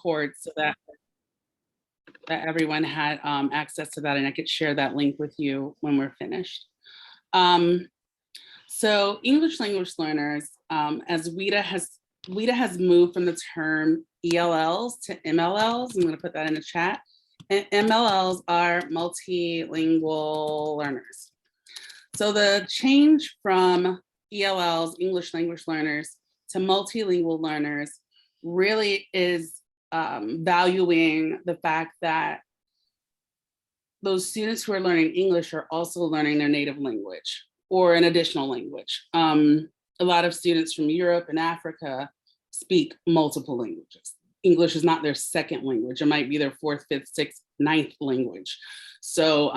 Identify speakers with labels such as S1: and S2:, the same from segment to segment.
S1: record so that everyone had access to that, and I could share that link with you when we're finished. So English language learners, as WETA has moved from the term ELLs to MLLs. I'm going to put that in the chat. And MLLs are multilingual learners. So the change from ELLs, English language learners, to multilingual learners really is valuing the fact that those students who are learning English are also learning their native language or an additional language. A lot of students from Europe and Africa speak multiple languages. English is not their second language. It might be their fourth, fifth, sixth, ninth language. So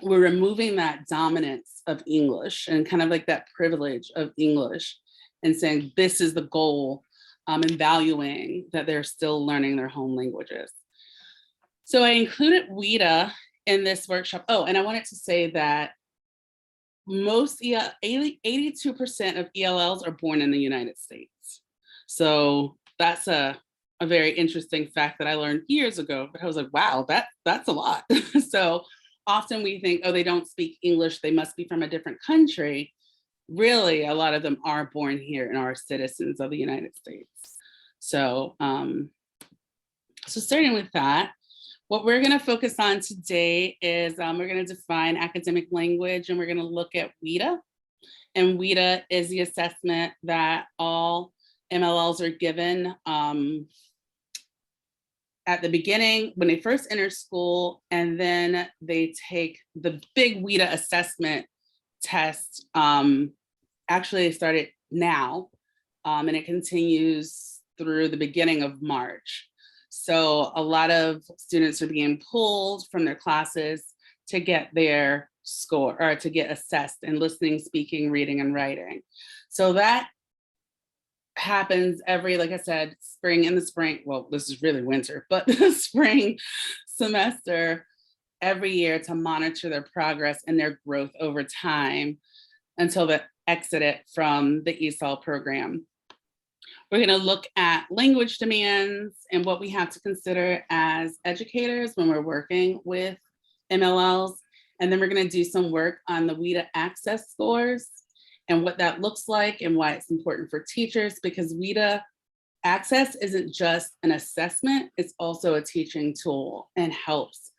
S1: we're removing that dominance of English and kind of like that privilege of English and saying this is the goal, and valuing that they're still learning their home languages. So I included WETA in this workshop. Oh, and I wanted to say that most 82% of ELLs are born in the United States. So that's a very interesting fact that I learned years ago, but I was like, wow, that's a lot. So often we think, oh, they don't speak English, they must be from a different country. Really, a lot of them are born here and are citizens of the United States. So, so starting with that, what we're going to focus on today is we're going to define academic language, and we're going to look at WETA. And WETA is the assessment that all MLLs are given at the beginning when they first enter school, and then they take the big WETA assessment test. Actually, it started now, and it continues through the beginning of March. So a lot of students are being pulled from their classes to get their score or to get assessed in listening, speaking, reading, and writing. So that happens every, like I said, spring in the spring. Well, this is really winter, but the spring semester every year to monitor their progress and their growth over time until they exit from the ESOL program. We're going to look at language demands and what we have to consider as educators when we're working with MLLs. And then we're going to do some work on the WETA access scores and what that looks like and why it's important for teachers, because WETA access isn't just an assessment, it's also a teaching tool and helps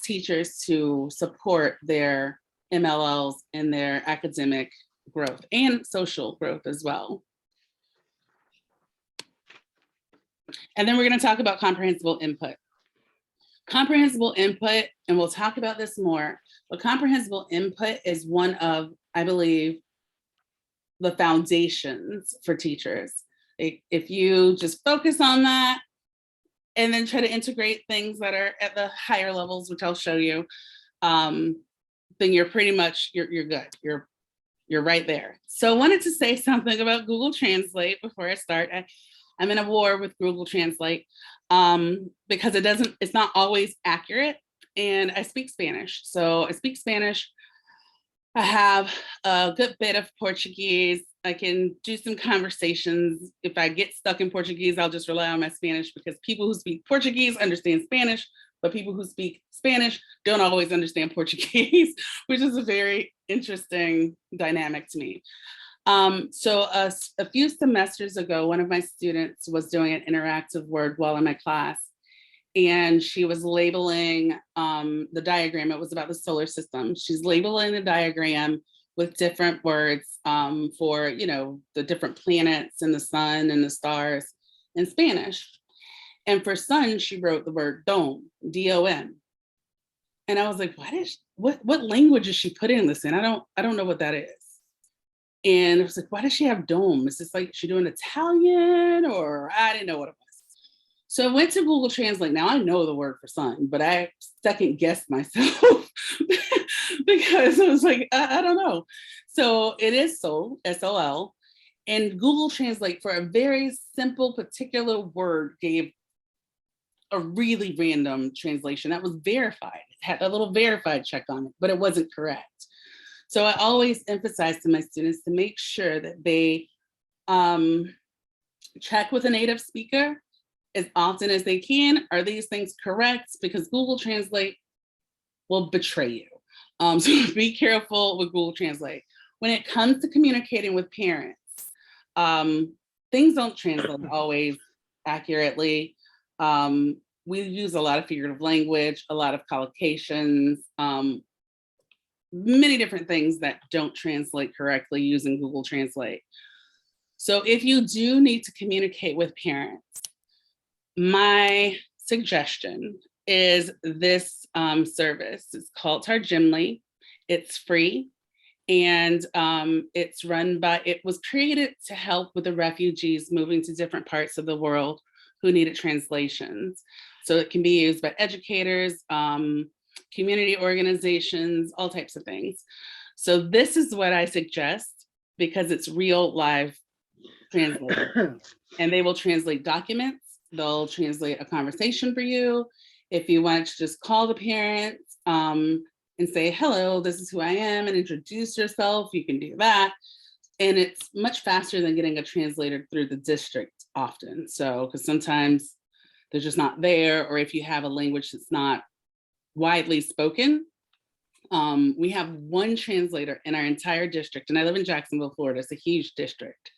S1: teachers to support their MLLs in their academic growth and social growth as well. And then we're going to talk about comprehensible input. Comprehensible input, and we'll talk about this more, but comprehensible input is one of, I believe, the foundations for teachers. If you just focus on that and then try to integrate things that are at the higher levels, which I'll show you, then you're pretty much, you're good. You're right there. So I wanted to say something about Google Translate before I start. I'm in a war with Google Translate because it's not always accurate. And I speak Spanish. So I speak Spanish. I have a good bit of Portuguese. I can do some conversations. If I get stuck in Portuguese, I'll just rely on my Spanish, because people who speak Portuguese understand Spanish, but people who speak Spanish don't always understand Portuguese, which is a very interesting dynamic to me. So a few semesters ago, one of my students was doing an interactive word while in my class, and she was labeling the diagram. It was about the solar system. She's labeling the diagram with different words for, you know, the different planets and the sun and the stars in Spanish. And for sun, she wrote the word dome, D-O-M. And I was like, what language is she putting this in? I don't know what that is. And I was like, why does she have dome? Is this like she doing Italian, or I didn't know what it was. So I went to Google Translate. Now I know the word for sun, but I second guessed myself because I was like, I don't know. So it is SOL, S-O-L. And Google Translate, for a very simple particular word, gave a really random translation that was verified. It had a little verified check on it, but it wasn't correct. So I always emphasize to my students to make sure that they check with a native speaker as often as they can. Are these things correct? Because Google Translate will betray you. So be careful with Google Translate. When it comes to communicating with parents, things don't translate always accurately. We use a lot of figurative language, a lot of collocations, many different things that don't translate correctly using Google Translate. So if you do need to communicate with parents, my suggestion is this service. It's called Tarjimly. It's free, and it's run by, it was created to help with the refugees moving to different parts of the world who needed translations. So it can be used by educators, community organizations, all types of things. So this is what I suggest, because it's real live translation. And they will translate documents. They'll translate a conversation for you. If you want to just call the parents and say, hello, this is who I am, and introduce yourself, you can do that. And it's much faster than getting a translator through the district often. So, because sometimes they're just not there, or if you have a language that's not widely spoken. We have one translator in our entire district, and I live in Jacksonville, Florida. It's a huge district.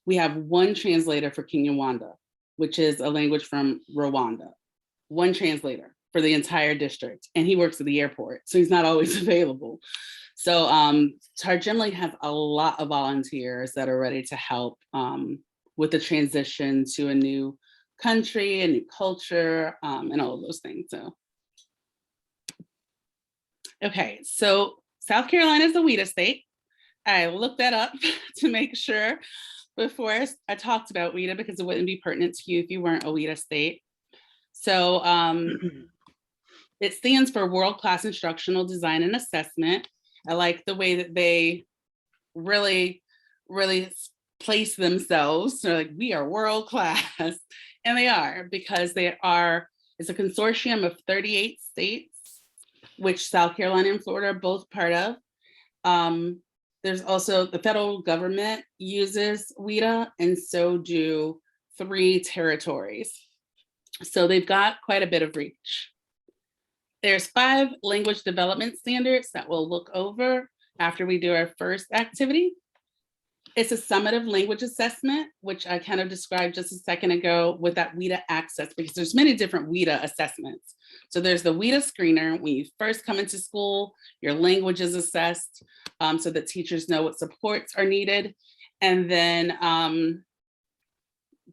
S1: We have one translator for Kinyarwanda, which is a language from Rwanda. One translator for the entire district, and he works at the airport, so he's not always available. So Tarjimly has a lot of volunteers that are ready to help with the transition to a new country, a new culture, and all of those things. So, okay, so South Carolina is a WIDA state. I looked that up to make sure before I talked about WIDA, because it wouldn't be pertinent to you if you weren't a WIDA state. So it stands for World Class Instructional Design and Assessment. I like the way that they really place themselves. So like, we are world class, and they are, because it's a consortium of 38 states, which South Carolina and Florida are both part of. There's also the federal government uses WIDA, and so do 3 territories. So they've got quite a bit of reach. There's 5 language development standards that we'll look over after we do our first activity. It's a summative language assessment, which I kind of described just a second ago with that WIDA access, because there's many different WIDA assessments. So there's the WIDA screener. When you first come into school, your language is assessed so that teachers know what supports are needed. And then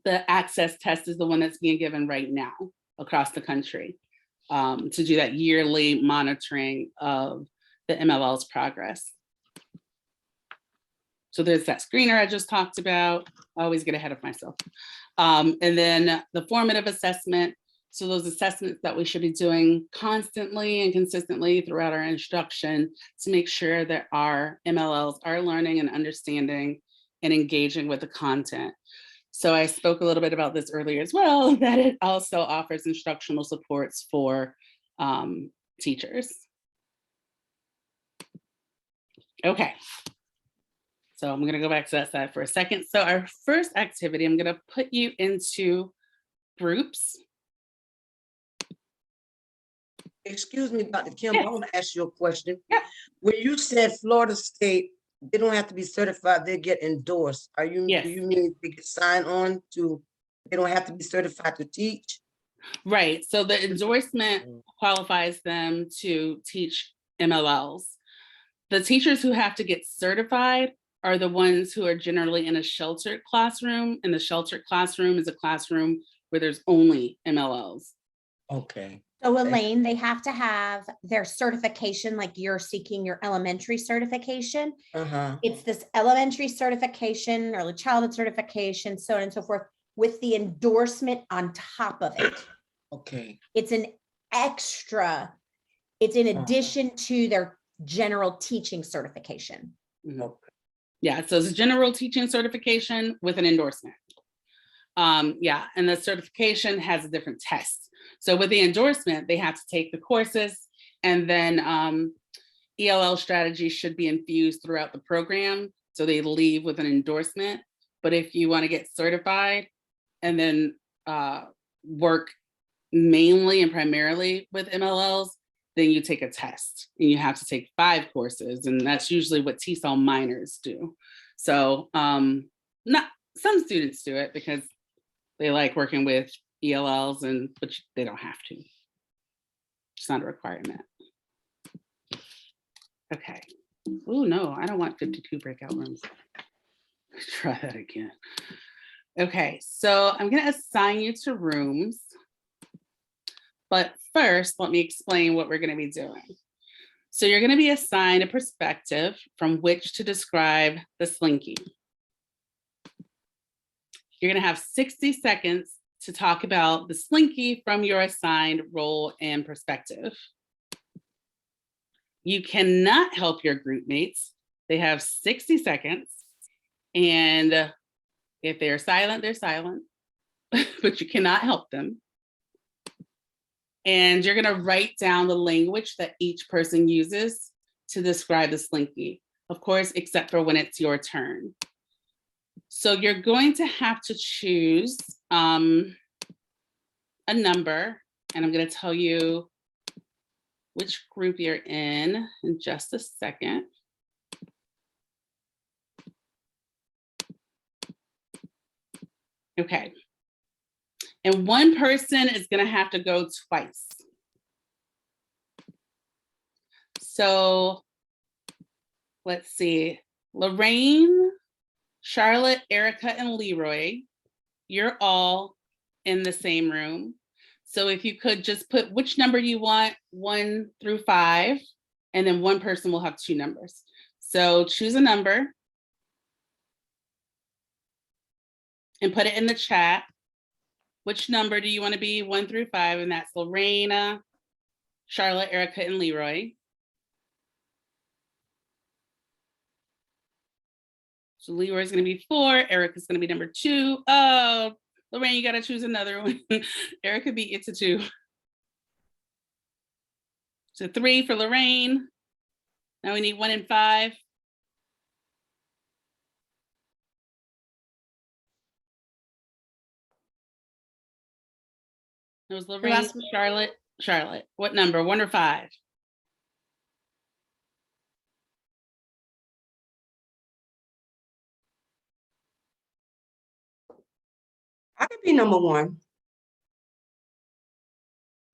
S1: the access test is the one that's being given right now across the country to do that yearly monitoring of the MLL's progress. So there's that screener I just talked about. I always get ahead of myself. And then the formative assessment. So those assessments that we should be doing constantly and consistently throughout our instruction to make sure that our MLLs are learning and understanding and engaging with the content. So I spoke a little bit about this earlier as well, that it also offers instructional supports for teachers. Okay. So I'm gonna go back to that side for a second. So our first activity, I'm gonna put you into groups.
S2: Excuse me, Dr. Kimball,
S1: Yeah.
S2: I want to ask you a question.
S1: Yeah.
S2: When you said Florida State, they don't have to be certified, they get endorsed.
S1: Yes.
S2: Do you mean they get signed on to, they don't have to be certified to teach?
S1: Right, so the endorsement qualifies them to teach MLLs. The teachers who have to get certified are the ones who are generally in a sheltered classroom, and the sheltered classroom is a classroom where there's only MLLs.
S2: Okay.
S3: So Elaine, they have to have their certification, like you're seeking your elementary certification. It's this elementary certification, early childhood certification, so on and so forth, with the endorsement on top of it.
S2: Okay.
S3: It's an extra, it's in addition to their general teaching certification.
S2: Okay.
S1: Yeah, so it's a general teaching certification with an endorsement. Yeah, and the certification has a different test. So with the endorsement, they have to take the courses, and then ELL strategy should be infused throughout the program. So they leave with an endorsement. But if you want to get certified, and then work mainly and primarily with MLLs, then you take a test and you have to take 5 courses. And that's usually what TESOL minors do. So not some students do it because they like working with ELLs, but they don't have to. It's not a requirement. Okay. Oh no, I don't want 52 breakout rooms. Let's try that again. Okay, so I'm gonna assign you to rooms. But first, let me explain what we're gonna be doing. So you're gonna be assigned a perspective from which to describe the slinky. You're gonna have 60 seconds to talk about the slinky from your assigned role and perspective. You cannot help your group mates. They have 60 seconds. And if they're silent, but you cannot help them. And you're gonna write down the language that each person uses to describe the slinky, of course, except for when it's your turn. So you're going to have to choose a number, and I'm gonna tell you which group you're in just a second. Okay. And one person is gonna have to go twice. So let's see, Lorraine, Charlotte, Erica, and Leroy, you're all in the same room. So if you could just put which number you want, 1 through 5, and then one person will have 2 numbers. So choose a number and put it in the chat. Which number do you want to be, 1 through 5? And that's Lorena, Charlotte, Erica, and Leroy. So Leroy is going to be 4. Erica's going to be number 2. Oh, Lorraine, you got to choose another one. Erica beat it to 2. So 3 for Lorraine. Now we need 1 and 5. It was Lorraine, Charlotte. What number, 1 or 5?
S2: I could be number 1.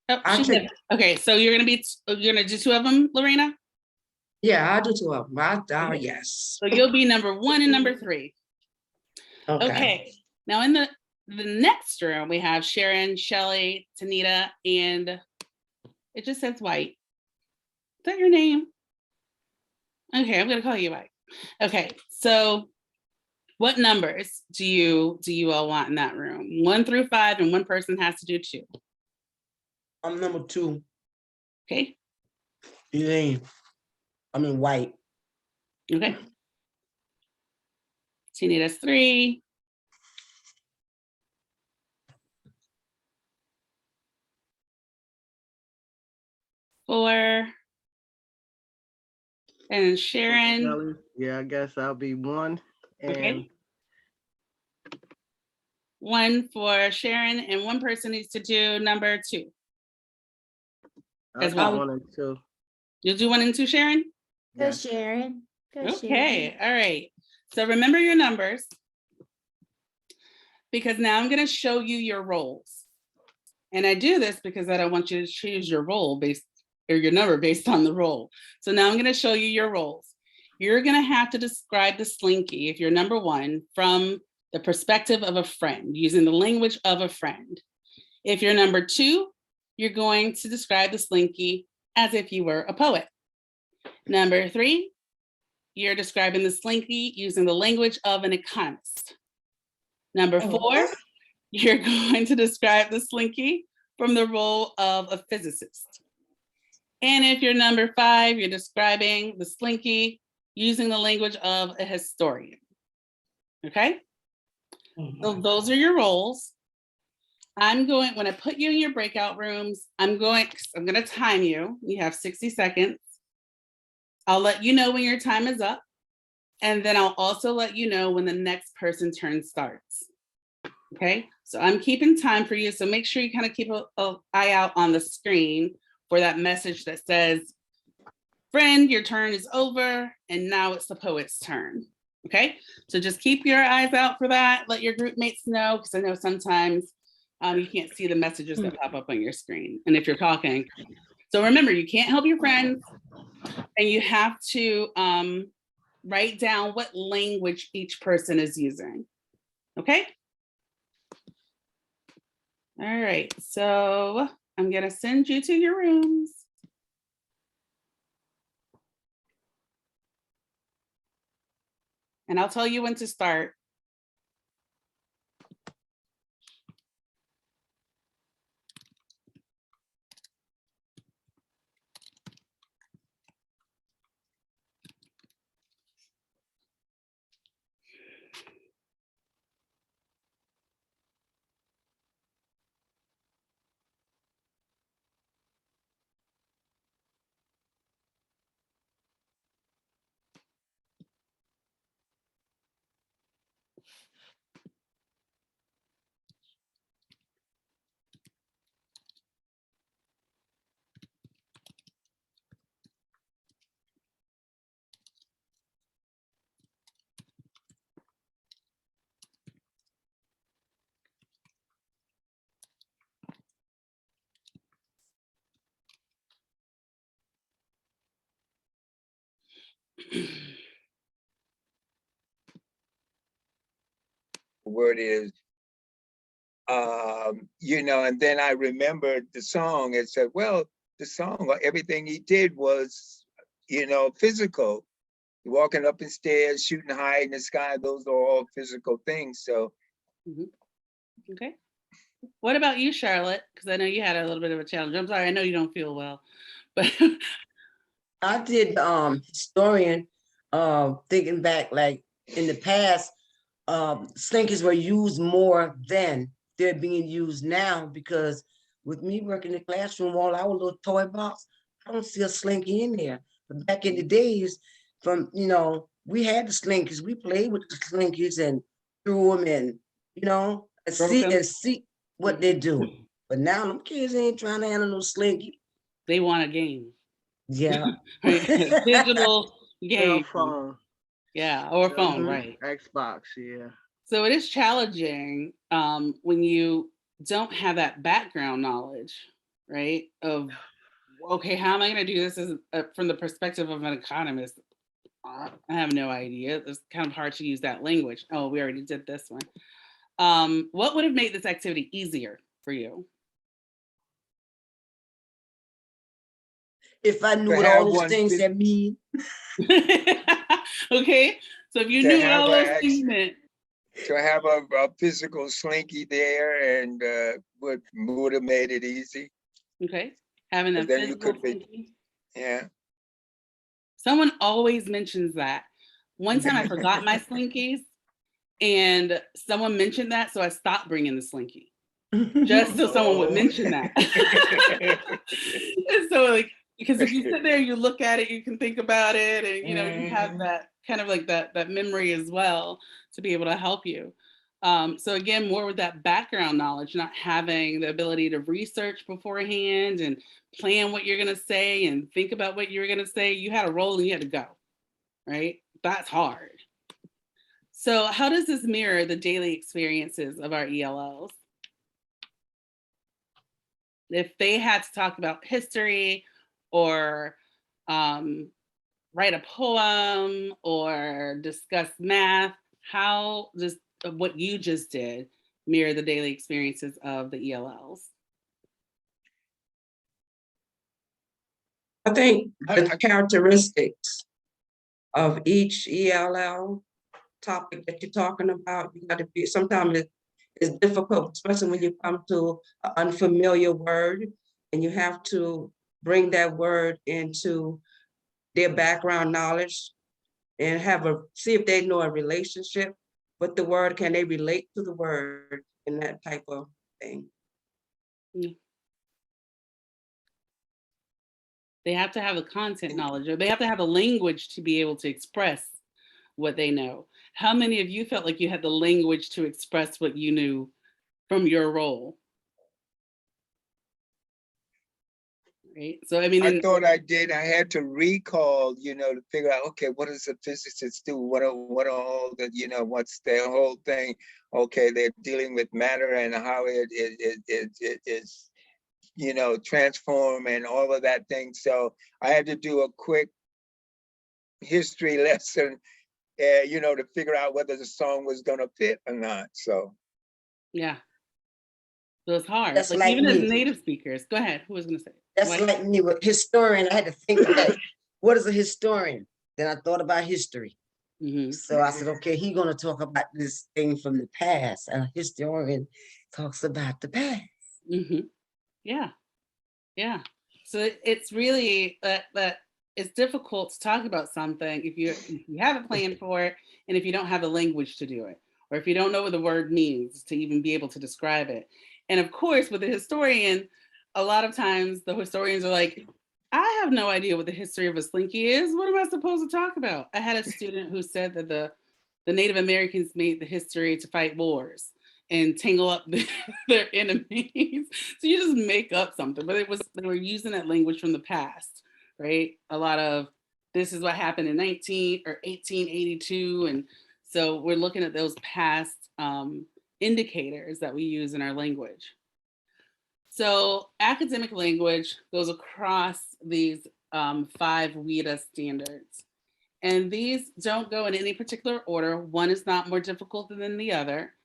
S1: Oh,
S2: I'll take-
S1: okay, so you're gonna do 2 of them, Lorena?
S2: Yeah, I'll do 2 of them.
S1: Okay.
S2: Yes.
S1: So you'll be number 1 and number 3. Okay. Now in the next room, we have Sharon, Shelly, Tanita, and it just says White. Is that your name? Okay, I'm gonna call you White. Okay, so what numbers do you all want in that room? 1 through 5, and one person has to do 2.
S2: I'm number 2.
S1: Okay.
S2: Elaine. I'm in White.
S1: Okay. Tanita's 3. Four. And Sharon.
S4: Yeah, I guess I'll be 1.
S1: Okay.
S4: And
S1: 1 for Sharon, and one person needs to do number 2.
S4: I'll
S1: As
S4: do
S1: well.
S4: 1 and 2.
S1: You'll do 1 and 2, Sharon?
S3: Go
S4: Yes.
S3: Sharon. Go
S1: Okay,
S3: Sharon.
S1: all right. So remember your numbers, because now I'm gonna show you your roles. And I do this because I don't want you to choose your role or your number based on the role. So now I'm gonna show you your roles. You're gonna have to describe the slinky, if you're number 1, from the perspective of a friend, using the language of a friend. If you're number 2, you're going to describe the slinky as if you were a poet. Number 3, you're describing the slinky using the language of an economist. Number 4, you're going to describe the slinky from the role of a physicist. And if you're number 5, you're describing the slinky using the language of a historian. Okay? So those are your roles. When I put you in your breakout rooms, I'm gonna time you. You have 60 seconds. I'll let you know when your time is up. And then I'll also let you know when the next person's turn starts. Okay, so I'm keeping time for you. So make sure you kind of keep an eye out on the screen for that message that says, friend, your turn is over, and now it's the poet's turn. Okay, so just keep your eyes out for that. Let your group mates know, because I know sometimes you can't see the messages that pop up on your screen. And if you're talking, so remember, you can't help your friends, and you have to write down what language each person is using. Okay. All right, so I'm gonna send you to your rooms. And I'll tell you when to start.
S5: Word is, and then I remembered the song and said, well, the song, everything he did was, physical. Walking up in stairs, shooting high in the sky, those are all physical things. So,
S1: Okay. What about you, Charlotte? Because I know you had a little bit of a challenge. I'm sorry, I know you don't feel well, but
S2: I did historian, thinking back, like in the past, slinkies were used more than they're being used now, because with me working in the classroom, all our little toy box, I don't see a slinky in there. But back in the days, we had the slinkies, we played with the slinkies and threw them in, and see what they do. But now them kids ain't trying to handle no slinky.
S1: they want a game.
S2: Yeah.
S1: Right? Digital
S4: Cell
S1: game.
S4: phone,
S1: Yeah, or phone, right.
S4: Xbox, yeah.
S1: So it is challenging when you don't have that background knowledge, right? Of, okay, how am I going to do this from the perspective of an economist? I have no idea. It's kind of hard to use that language. Oh, we already did this one. What would have made this activity easier for you?
S2: If I knew
S5: To
S2: what
S5: have
S2: all those
S5: one
S2: things
S5: fit-
S2: that mean.
S1: Okay, so if you
S5: To
S1: knew what
S5: have
S1: all
S5: a
S1: those things meant.
S5: to have a physical slinky there and would have made it easy.
S1: Okay, having a
S5: But then you
S1: physical
S5: could be,
S1: thinking.
S5: yeah.
S1: Someone always mentions that. One time I forgot my slinkies and someone mentioned that, so I stopped bringing the slinky. Just so someone would mention that. And so like, because if you sit there, you look at it, you can think about it, and you have that kind of like that memory as well to be able to help you. So again, more with that background knowledge, not having the ability to research beforehand and plan what you're gonna say and think about what you're gonna say. You had a roll and you had to go, right? That's hard. So how does this mirror the daily experiences of our ELLs? If they had to talk about history or write a poem or discuss math, how does what you just did mirror the daily experiences of the ELLs?
S6: I think the characteristics of each ELL topic that you're talking about, you got to be, sometimes it's difficult, especially when you come to an unfamiliar word and you have to bring that word into their background knowledge and see if they know a relationship with the word. Can they relate to the word and that type of thing?
S1: They have to have the content knowledge, or they have to have the language to be able to express what they know. How many of you felt like you had the language to express what you knew from your role. Right, so I mean,
S5: I thought I did. I had to recall, to figure out, okay, what does a physicist do? What are all the, what's their whole thing? Okay, they're dealing with matter and how it is, transform and all of that thing. So I had to do a quick history lesson, to figure out whether the song was gonna fit or not. So
S1: yeah. So it's hard.
S2: That's
S1: Like
S2: like
S1: even as
S2: me.
S1: native speakers, go ahead. Who was gonna say it?
S2: That's
S1: What?
S2: like me with historian. I had to think back. What is a historian? Then I thought about history.
S1: Mhm.
S2: So I said, okay, he's gonna talk about this thing from the past. A historian talks about the past.
S1: Mhm. Yeah, yeah. So it's really that it's difficult to talk about something if you have a plan for it, and if you don't have the language to do it, or if you don't know what the word means to even be able to describe it. And of course, with a historian, a lot of times the historians are like, I have no idea what the history of a slinky is. What am I supposed to talk about? I had a student who said that the Native Americans made the history to fight wars and tangle up their enemies. So you just make up something, but they were using that language from the past, right? A lot of this is what happened in 1882, and so we're looking at those past indicators that we use in our language. So academic language goes across these 5 WIDA standards. And these don't go in any particular order. One is not more difficult than the other.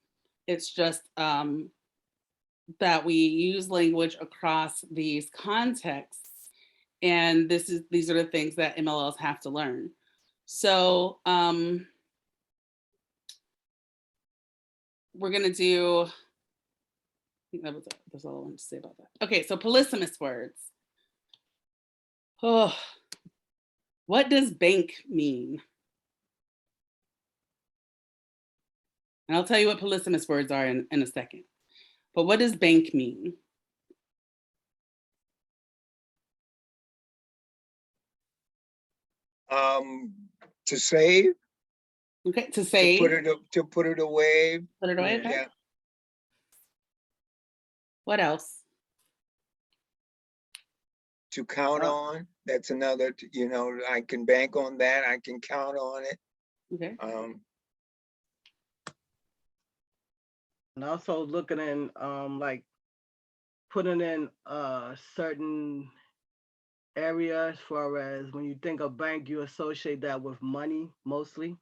S1: It's just that we use language across these contexts. And these are the things that MLLs have to learn. So we're gonna do, I think that's all I wanted to say about that. Okay, so polysemous words. Oh, what does bank mean? And I'll tell you what polysemous words are in a second. But what does bank mean?
S5: to save,
S1: Okay, to
S5: to
S1: save,
S5: put it away.
S1: put it away.
S4: Yeah.
S1: Okay.
S5: Yeah.
S1: What else?
S5: To count on. That's another, I can bank on that. I can count on it.
S1: Okay.
S4: And also looking in, like putting in certain area as far as when you think of bank, you associate that with money mostly.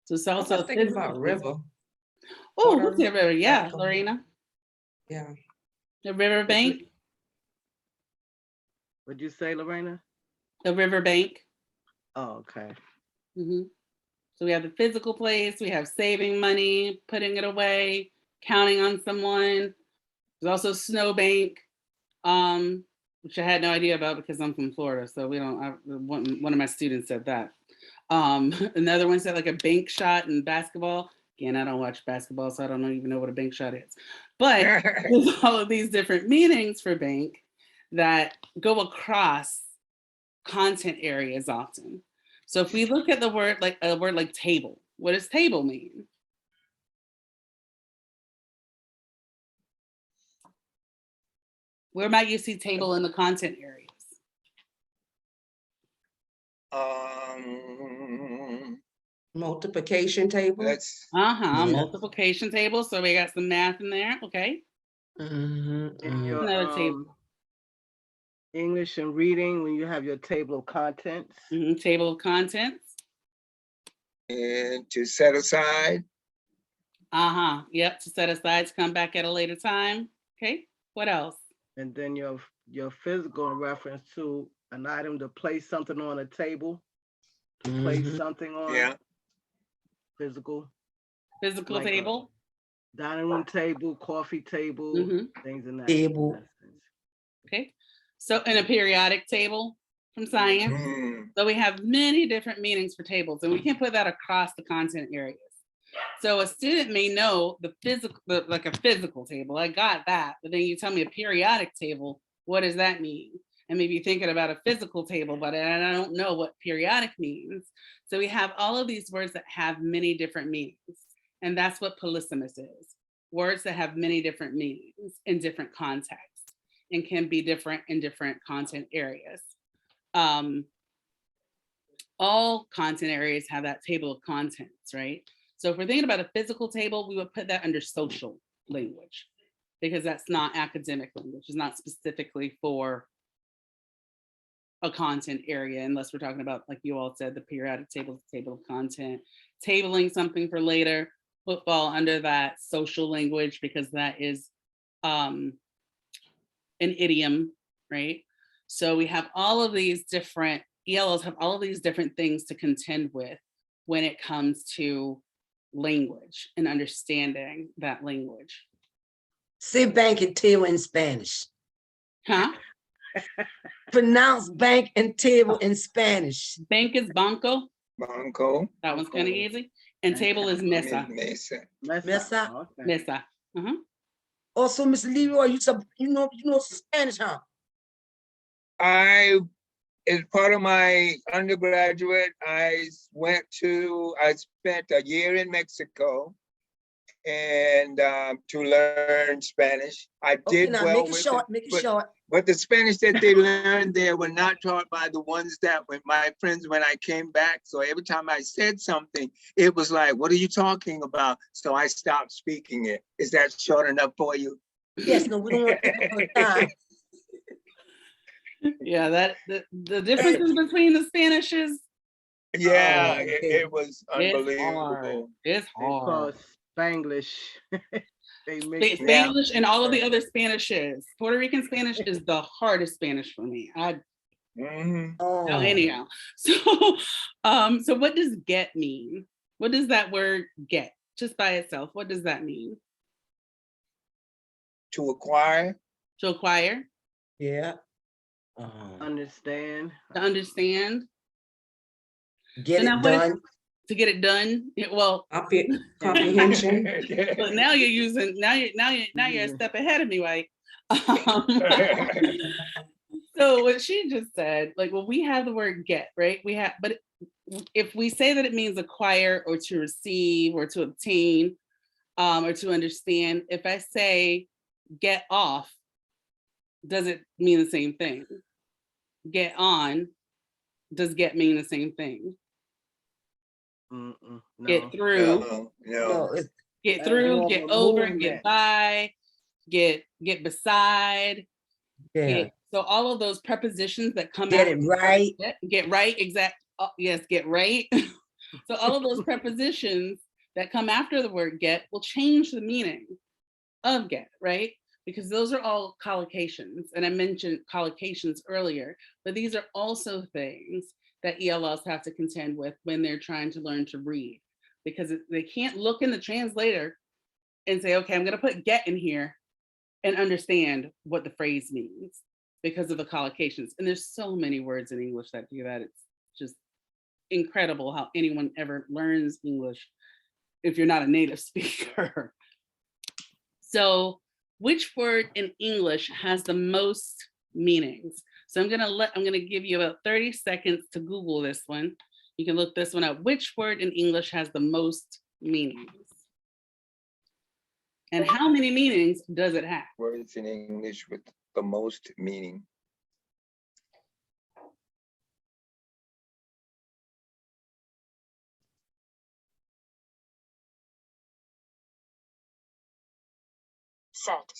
S1: So it's
S6: I was
S1: also
S6: just thinking about river.
S1: Oh,
S6: water,
S1: who's the river? Yeah,
S6: cycle.
S1: Lorena.
S6: Yeah.
S1: The river bank.
S4: What'd you say, Lorena?
S1: The river bank.
S4: Oh, okay.
S1: So we have the physical place. We have saving money, putting it away, counting on someone. There's also snowbank, which I had no idea about because I'm from Florida. So we don't. One of my students said that. Another one said like a bank shot in basketball. Again, I don't watch basketball, so I don't even know what a bank shot is. But there's all of these different meanings for bank that go across content areas often. So if we look at the word like a word like table, what does table mean? Where might you see table in the content areas?
S6: Multiplication table.
S5: Let's,
S2: Yeah.
S1: Multiplication table. So we got some math in there. Okay.
S4: In your
S1: Another table.
S4: English and reading, when you have your table of contents.
S1: Table of contents.
S5: and to set aside.
S1: Yep. To set aside to come back at a later time. Okay. What else?
S4: And then your physical in reference to an item to place something on a table, to place something on.
S5: Yeah.
S4: Physical.
S1: Physical
S4: like
S1: table.
S4: Dining room table, coffee table, things in that.
S2: Table.
S4: In that sense.
S1: Okay. So in a periodic table from science. So we have many different meanings for tables, and we can put that across the content areas. So a student may know the physical, like a physical table. I got that, but then you tell me a periodic table. What does that mean? And maybe thinking about a physical table, but I don't know what periodic means. So we have all of these words that have many different meanings. And that's what polysemous is. Words that have many different meanings in different contexts and can be different in different content areas. All content areas have that table of contents, right? So if we're thinking about a physical table, we would put that under social language because that's not academic language. It's not specifically for a content area, unless we're talking about, like you all said, the periodic table, table of content, tabling something for later would fall under that social language because that is an idiom, right? So we have all of these different, ELLs have all of these different things to contend with when it comes to language and understanding that language.
S2: Say bank and table in Spanish.
S1: Huh?
S2: Pronounce bank and table in Spanish.
S1: Bank is banco.
S5: Banco.
S1: That one's kind of easy. And table is mesa.
S5: Mesa.
S2: Mesa.
S4: Okay.
S1: Mesa.
S2: Also, Mr. Leroy, you know Spanish, huh?
S5: As part of my undergraduate, I spent a year in Mexico and to learn Spanish. I
S2: Okay,
S5: did
S2: now
S5: well
S2: make it
S5: with
S2: short,
S5: it,
S2: make it
S5: but-
S2: short.
S5: But the Spanish that they learned there were not taught by the ones that were my friends when I came back. So every time I said something, it was like, what are you talking about? So I stopped speaking it. Is that short enough for you?
S2: Yes, no, we don't want to take up our time.
S1: Yeah, that the differences between the Spanish is
S5: Yeah,
S2: okay.
S5: it was
S1: it's
S5: unbelievable.
S1: hard. It's
S4: They call
S1: hard.
S4: Spanglish. They mix it.
S1: Spanglish and all of the other Spanishes. Puerto Rican Spanish is the hardest Spanish for me.
S5: Mhm.
S2: Oh,
S1: Anyhow. So so what does get mean? What does that word get just by itself? What does that mean?
S5: To acquire.
S1: To acquire,
S2: yeah.
S4: Understand.
S1: to understand,
S2: Get
S1: So now
S2: it
S1: what is-
S2: done.
S1: to get it done. Well,
S6: Comprehension.
S1: but now you're using now you're a step ahead of me, right? So what she just said, like, well, we have the word get, right? We have, but if we say that it means acquire or to receive or to obtain or to understand, if I say get off, does it mean the same thing? Get on, does get mean the same thing?
S4: No.
S1: Get through,
S5: No.
S2: No, it's
S1: get
S4: That's
S1: through,
S4: more of
S1: get
S4: a
S1: over,
S4: movement.
S1: get by, get beside.
S2: yeah.
S1: So all of those prepositions that come
S2: Get
S1: after
S2: it right.
S1: get right, exact. Yes, get right. So all of those prepositions that come after the word get will change the meaning of get, right? Because those are all collocations. And I mentioned collocations earlier, but these are also things that ELLs have to contend with when they're trying to learn to read, because they can't look in the translator and say, okay, I'm going to put get in here and understand what the phrase means because of the collocations. And there's so many words in English that do that. It's just incredible how anyone ever learns English if you're not a native speaker. So which word in English has the most meanings? So I'm gonna give you about 30 seconds to Google this one. You can look this one up. Which word in English has the most meanings? And how many meanings does it have?
S5: Words in English with the most meaning.
S7: Set.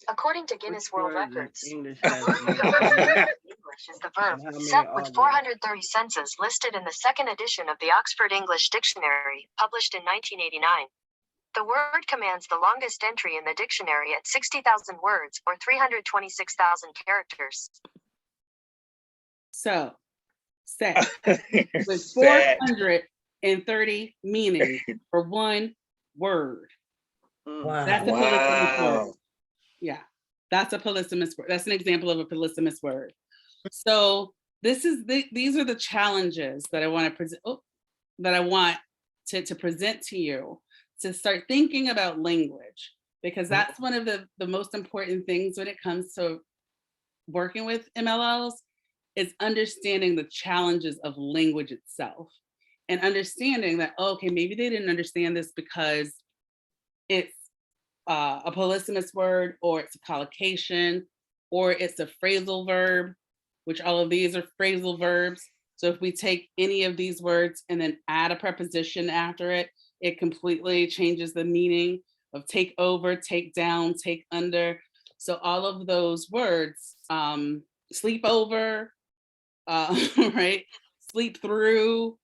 S7: According to Guinness World
S4: Which word in
S7: Records,
S4: English
S7: the
S4: has
S7: word
S4: the
S7: for the
S4: most
S7: first
S4: meaning?
S7: word in English is the verb
S4: And how many
S7: set
S4: are
S7: with
S4: there?
S7: 430 senses listed in the second edition of the Oxford English Dictionary, published in 1989. The word commands the longest entry in the dictionary at 60,000 words or 326,000 characters.
S1: So, set with
S5: Sad.
S1: 430 meanings for one word.
S2: Wow.
S1: That's a polysemous word.
S5: Wow.
S1: Yeah, that's a polysemous word. That's an example of a polysemous word. So these are the challenges that I want to present. That I want to present to you to start thinking about language, because that's one of the most important things when it comes to working with MLLs is understanding the challenges of language itself and understanding that, okay, maybe they didn't understand this because it's a polysemous word, or it's a collocation, or it's a phrasal verb, which all of these are phrasal verbs. So if we take any of these words and then add a preposition after it, it completely changes the meaning of take over, take down, take under. So all of those words, sleep over, right? Sleep through,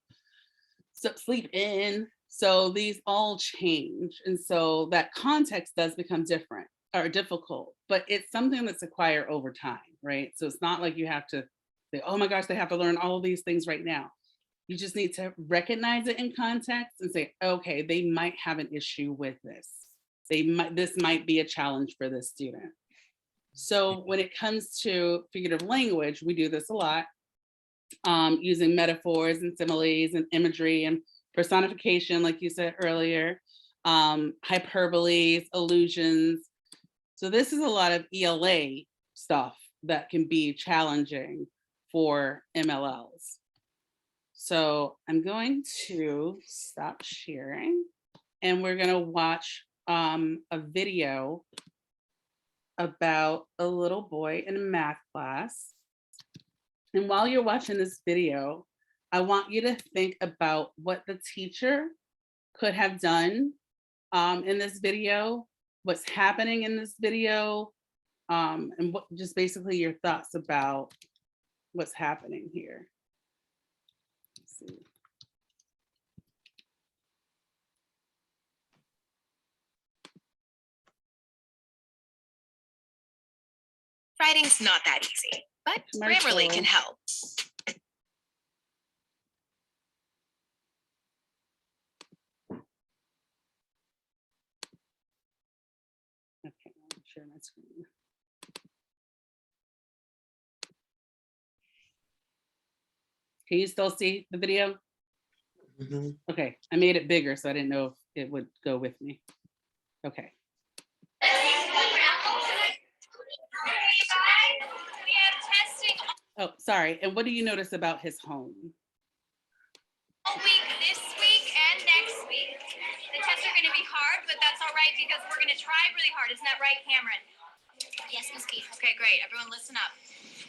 S1: so sleep in. So these all change. And so that context does become different or difficult, but it's something that's acquired over time, right? So it's not like you have to say, oh my gosh, they have to learn all of these things right now. You just need to recognize it in context and say, okay, they might have an issue with this. This might be a challenge for this student. So when it comes to figurative language, we do this a lot, using metaphors and similes and imagery and personification, like you said earlier, hyperboles, allusions. So this is a lot of ELA stuff that can be challenging for MLLs. So I'm going to stop sharing, and we're going to watch a video about a little boy in a math class. And while you're watching this video, I want you to think about what the teacher could have done in this video, what's happening in this video, and what just basically your thoughts about what's happening here. Let's see.
S8: Writing's not that easy, but Grammarly can help.
S1: Okay, I'll share my screen. Can you still see the video?
S2: Mhm.
S1: Okay, I made it bigger, so I didn't know if it would go with me. Okay. Oh, sorry. And what do you notice about his home?
S9: Week, this week and next week. The tests are going to be hard, but that's all right because we're going to try really hard. Isn't that right, Cameron? Yes, Ms. Keith. Okay, great. Everyone listen up.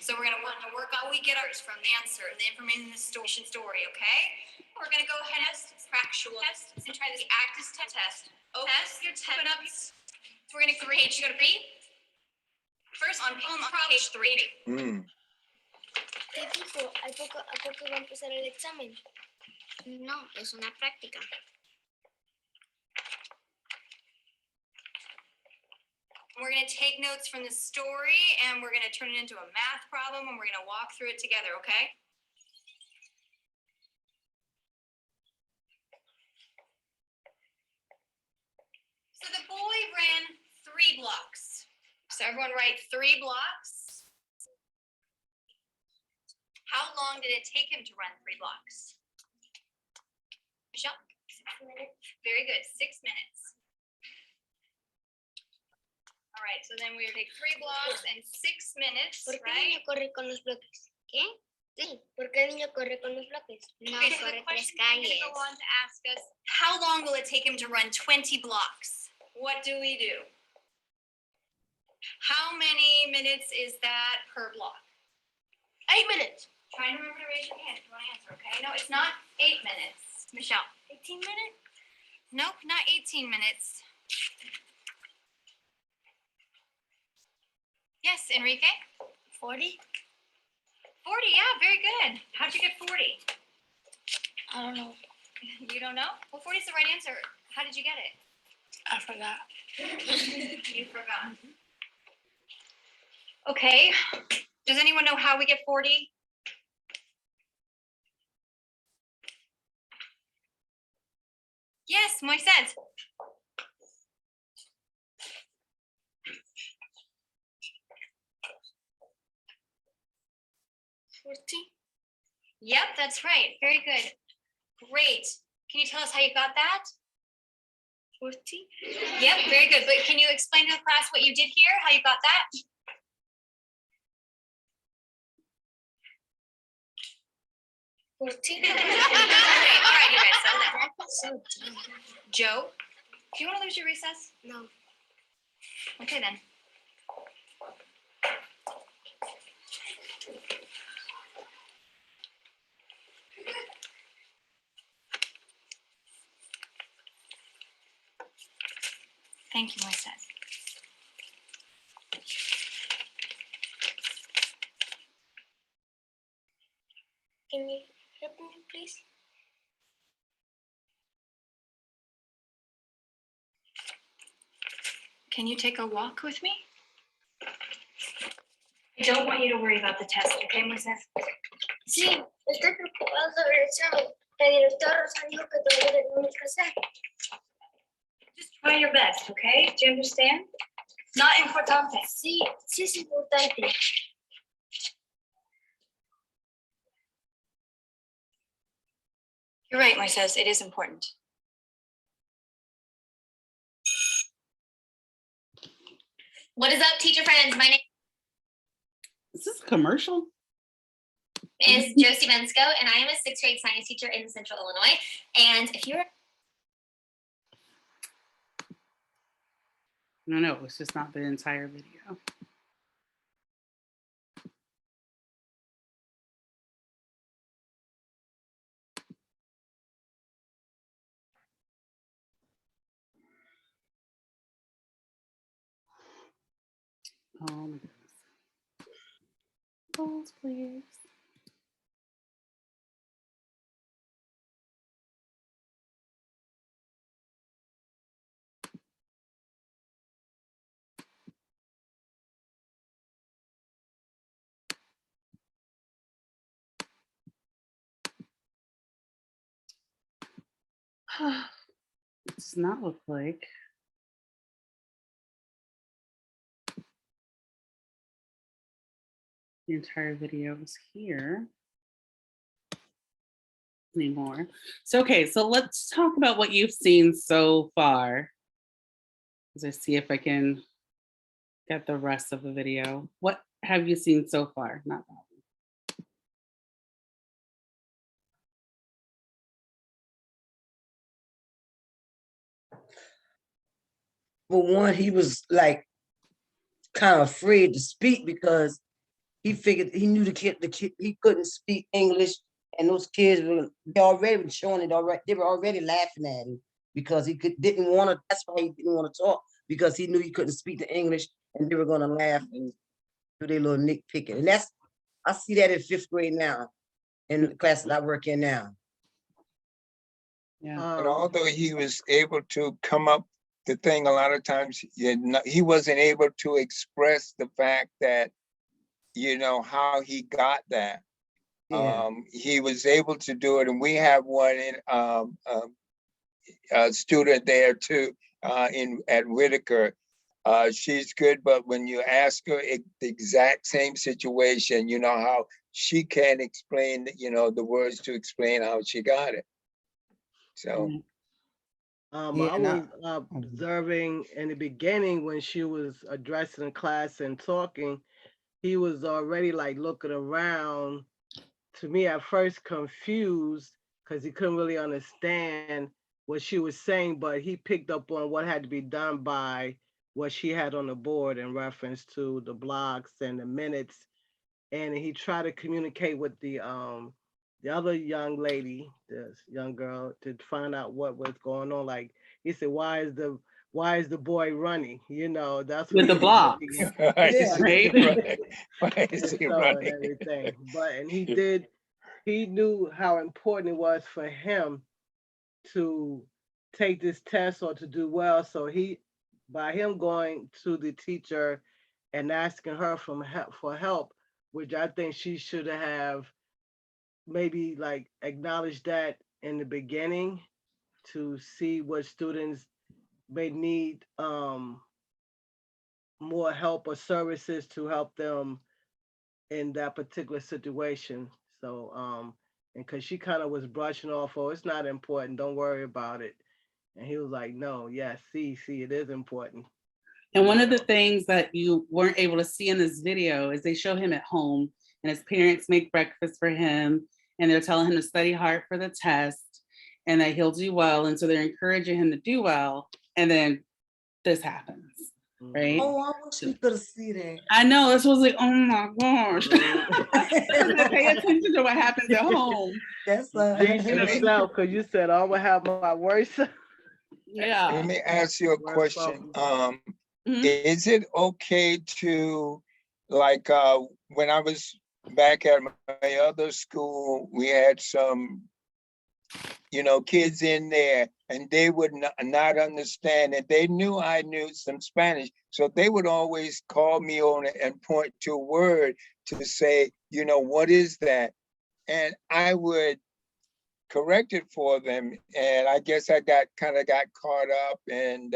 S9: So we're going to want to work all we get ours from the answer and the information in the story, okay? We're going to go ahead and test, factual test, and try this actus test. Oh, test your test. Open up. So we're going to create, you go to read. First on page 3.
S10: ¿Qué dijo? ¿A poco va a empezar el examen? No, es una práctica.
S9: We're going to take notes from the story and we're going to turn it into a math problem and we're going to walk through it together, okay? So the boy ran 3 blocks. So everyone write 3 blocks. How long did it take him to run 3 blocks? Michelle?
S10: 6 minutes.
S9: Very good, 6 minutes. All right, so then we take 3 blocks and 6 minutes,
S10: ¿Por qué el
S9: right?
S10: niño corre con los bloques? ¿Qué? Sí, ¿por qué el niño corre con los bloques? No,
S9: Okay, so
S10: corre
S9: the
S10: 3
S9: question is going
S10: calles.
S9: to go on to ask us, how long will it take him to run 20 blocks? What do we do? How many minutes is that per block?
S10: 8 minutes.
S9: Try and remember to raise your hand if you want to answer, okay? No, it's not 8 minutes. Michelle?
S10: 18 minutes.
S9: Nope, not 18 minutes. Yes, Enrique?
S10: 40.
S9: 40, yeah, very good. How'd you get 40?
S10: I don't know.
S9: You don't know? Well, 40 is the right answer. How did you get it?
S10: I forgot.
S9: You forgot. Okay. Does anyone know how we get 40? Yes, Moises.
S10: 40.
S9: Yep, that's right. Very good. Great. Can you tell us how you got that?
S10: 40.
S9: Yep, very good. But can you explain to the class what you did here, how you got that?
S10: Okay,
S9: All right, you guys settle down. Joe, Do you want to lose your recess?
S10: No.
S9: Okay then. Thank you, Moises.
S10: Can you help me, please?
S9: Can you take a walk with me? I don't want you to worry about the test, okay, Moises?
S10: Sí, estoy preocupado sobre el examen. La directora Rosa dijo que todavía tenemos que hacer.
S9: Just try your best, okay? Do you understand? Not importante.
S10: Sí, sí es importante.
S9: You're right, Moises. It is important.
S11: What is up, teacher friends? My name
S1: Is this a commercial?
S11: is Josie Bensko, and I am a sixth grade science teacher in Central Illinois. And if you're
S1: No, it's just not the entire video. Oh my goodness. Pause, please. It does not look like the entire video is here anymore. So, okay, so let's talk about what you've seen so far. As I see if I can get the rest of the video. What have you seen so far? Not that one.
S2: For one, he was like kind of afraid to speak because he figured he knew the kid he couldn't speak English, and those kids were they already been showing it already. They were already laughing at him because he didn't want to. That's why he didn't want to talk, because he knew he couldn't speak the English, and they were going to laugh and do their little nitpicking. And that's I see that in 5th grade now, in the class that I work in now.
S1: Yeah.
S5: And although he was able to come up, the thing a lot of times he wasn't able to express the fact that, how he got that.
S2: Yeah.
S5: He was able to do it, and we have one in a student there too, at Whitaker. She's good, but when you ask her the exact same situation, how she can't explain, the words to explain how she got it. So.
S4: I
S2: Yeah,
S4: was observing in the beginning when she was addressing the class and talking, he was already like looking around, to me at first confused because he couldn't really understand what she was saying, but he picked up on what had to be done by what she had on the board in reference to the blocks and the minutes. And he tried to communicate with the other young lady, this young girl, to find out what was going on. Like he said, why is the boy running? That's
S1: With the
S4: what
S1: blocks.
S2: Yeah.
S1: Right?
S5: Why is he
S4: and
S5: running?
S4: everything. And he knew how important it was for him to take this test or to do well. So by him going to the teacher and asking her for help, which I think she should have maybe like acknowledged that in the beginning to see what students may need more help or services to help them in that particular situation. So and because she kind of was brushing off, oh, it's not important, don't worry about it. And he was like, no, yes, see, it is important.
S1: And one of the things that you weren't able to see in this video is they show him at home and his parents make breakfast for him and they're telling him to study hard for the test and that he'll do well. And so they're encouraging him to do well. and then this happens, right?
S2: Oh, I wish we could have seen that.
S1: I know, this was like, oh my gosh.
S4: Mhm.
S1: Pay attention to what happens at home.
S2: That's
S4: Deep
S1: You know,
S4: yourself, because you said I would have my worst.
S1: yeah.
S5: Let me ask you a
S4: Worst
S5: question.
S4: problem.
S1: Mhm.
S5: Is it okay to, like, when I was back at my other school, we had some, kids in there, and they would not understand it. They knew I knew some Spanish, so they would always call me on it and point to a word to say, what is that? And I would correct it for them. And I guess I got caught up, and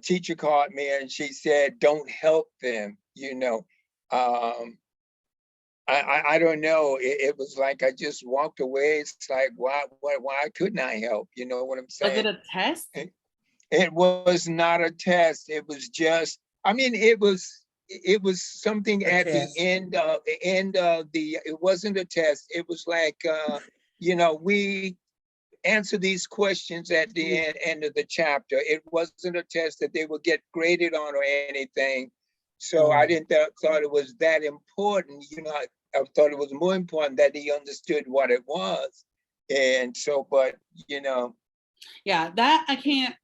S5: teacher caught me and she said, don't help them, I don't know. It was like I just walked away. It's like, why couldn't I help? You know what I'm
S1: Was it
S5: saying?
S1: a test?
S5: It was not a test. It was just, it was something
S2: A
S5: at
S2: test.
S5: the end of the, it wasn't a test. It was like, we answer these questions at the end of the chapter. It wasn't a test that they would get graded on or anything. So I didn't thought it was that important. I thought it was more important that he understood what it was. And so, but
S1: Yeah, that I can't.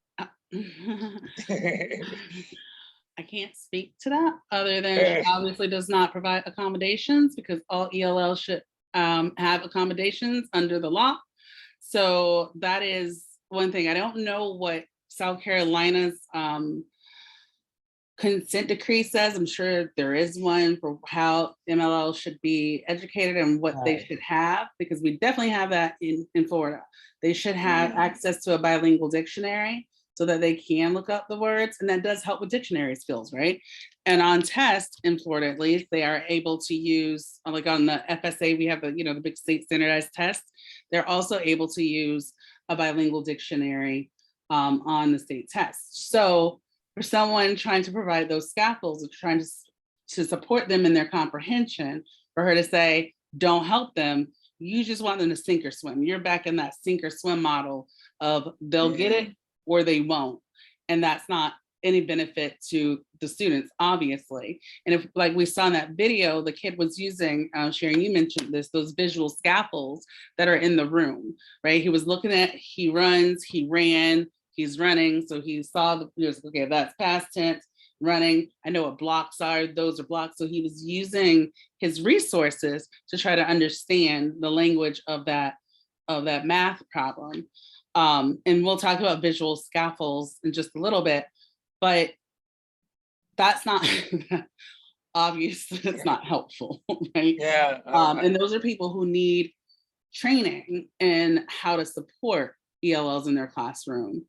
S1: I can't speak to that other than it obviously does not provide accommodations, because all ELL should have accommodations under the law. So that is one thing. I don't know what South Carolina's consent decree says. I'm sure there is one for how MLL should be educated and what they should have, because we definitely have that in Florida. They should have access to a bilingual dictionary so that they can look up the words, and that does help with dictionary skills, right? And on test in Florida, at least, they are able to use, like on the FSA, we have the big state standardized test. They're also able to use a bilingual dictionary on the state test. So for someone trying to provide those scaffolds, or trying to support them in their comprehension, for her to say, don't help them, you just want them to sink or swim. You're back in that sink or swim model of they'll get it or they won't. And that's not any benefit to the students, obviously. And if, like we saw in that video, the kid was using, Sharon, you mentioned this, those visual scaffolds that are in the room, right? He was looking at, he runs, he ran, he's running. So he saw he was, okay, that's past tense, running. I know what blocks are, those are blocks. So he was using his resources to try to understand the language of that math problem. And we'll talk about visual scaffolds in just a little bit, but that's not obviously it's not helpful, right?
S5: Yeah.
S1: And those are people who need training in how to support ELLs in their classroom.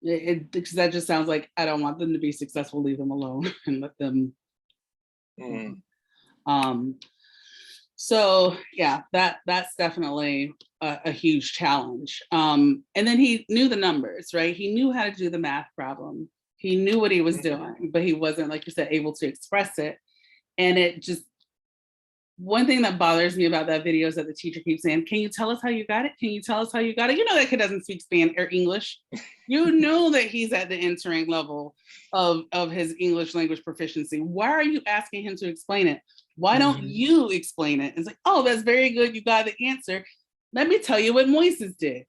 S1: Because that just sounds like, I don't want them to be successful, leave them alone and let them. So yeah, that's definitely a huge challenge. And then he knew the numbers, right? He knew how to do the math problem. He knew what he was doing, but he wasn't, like you said, able to express it. And it just, one thing that bothers me about that video is that the teacher keeps saying, can you tell us how you got it? Can you tell us how you got it? You know that kid doesn't speak Spanish or English. You know that he's at the entering level of his English language proficiency. Why are you asking him to explain it? Why don't you explain it? It's like, oh, that's very good. You got the answer. Let me tell you what Moises did,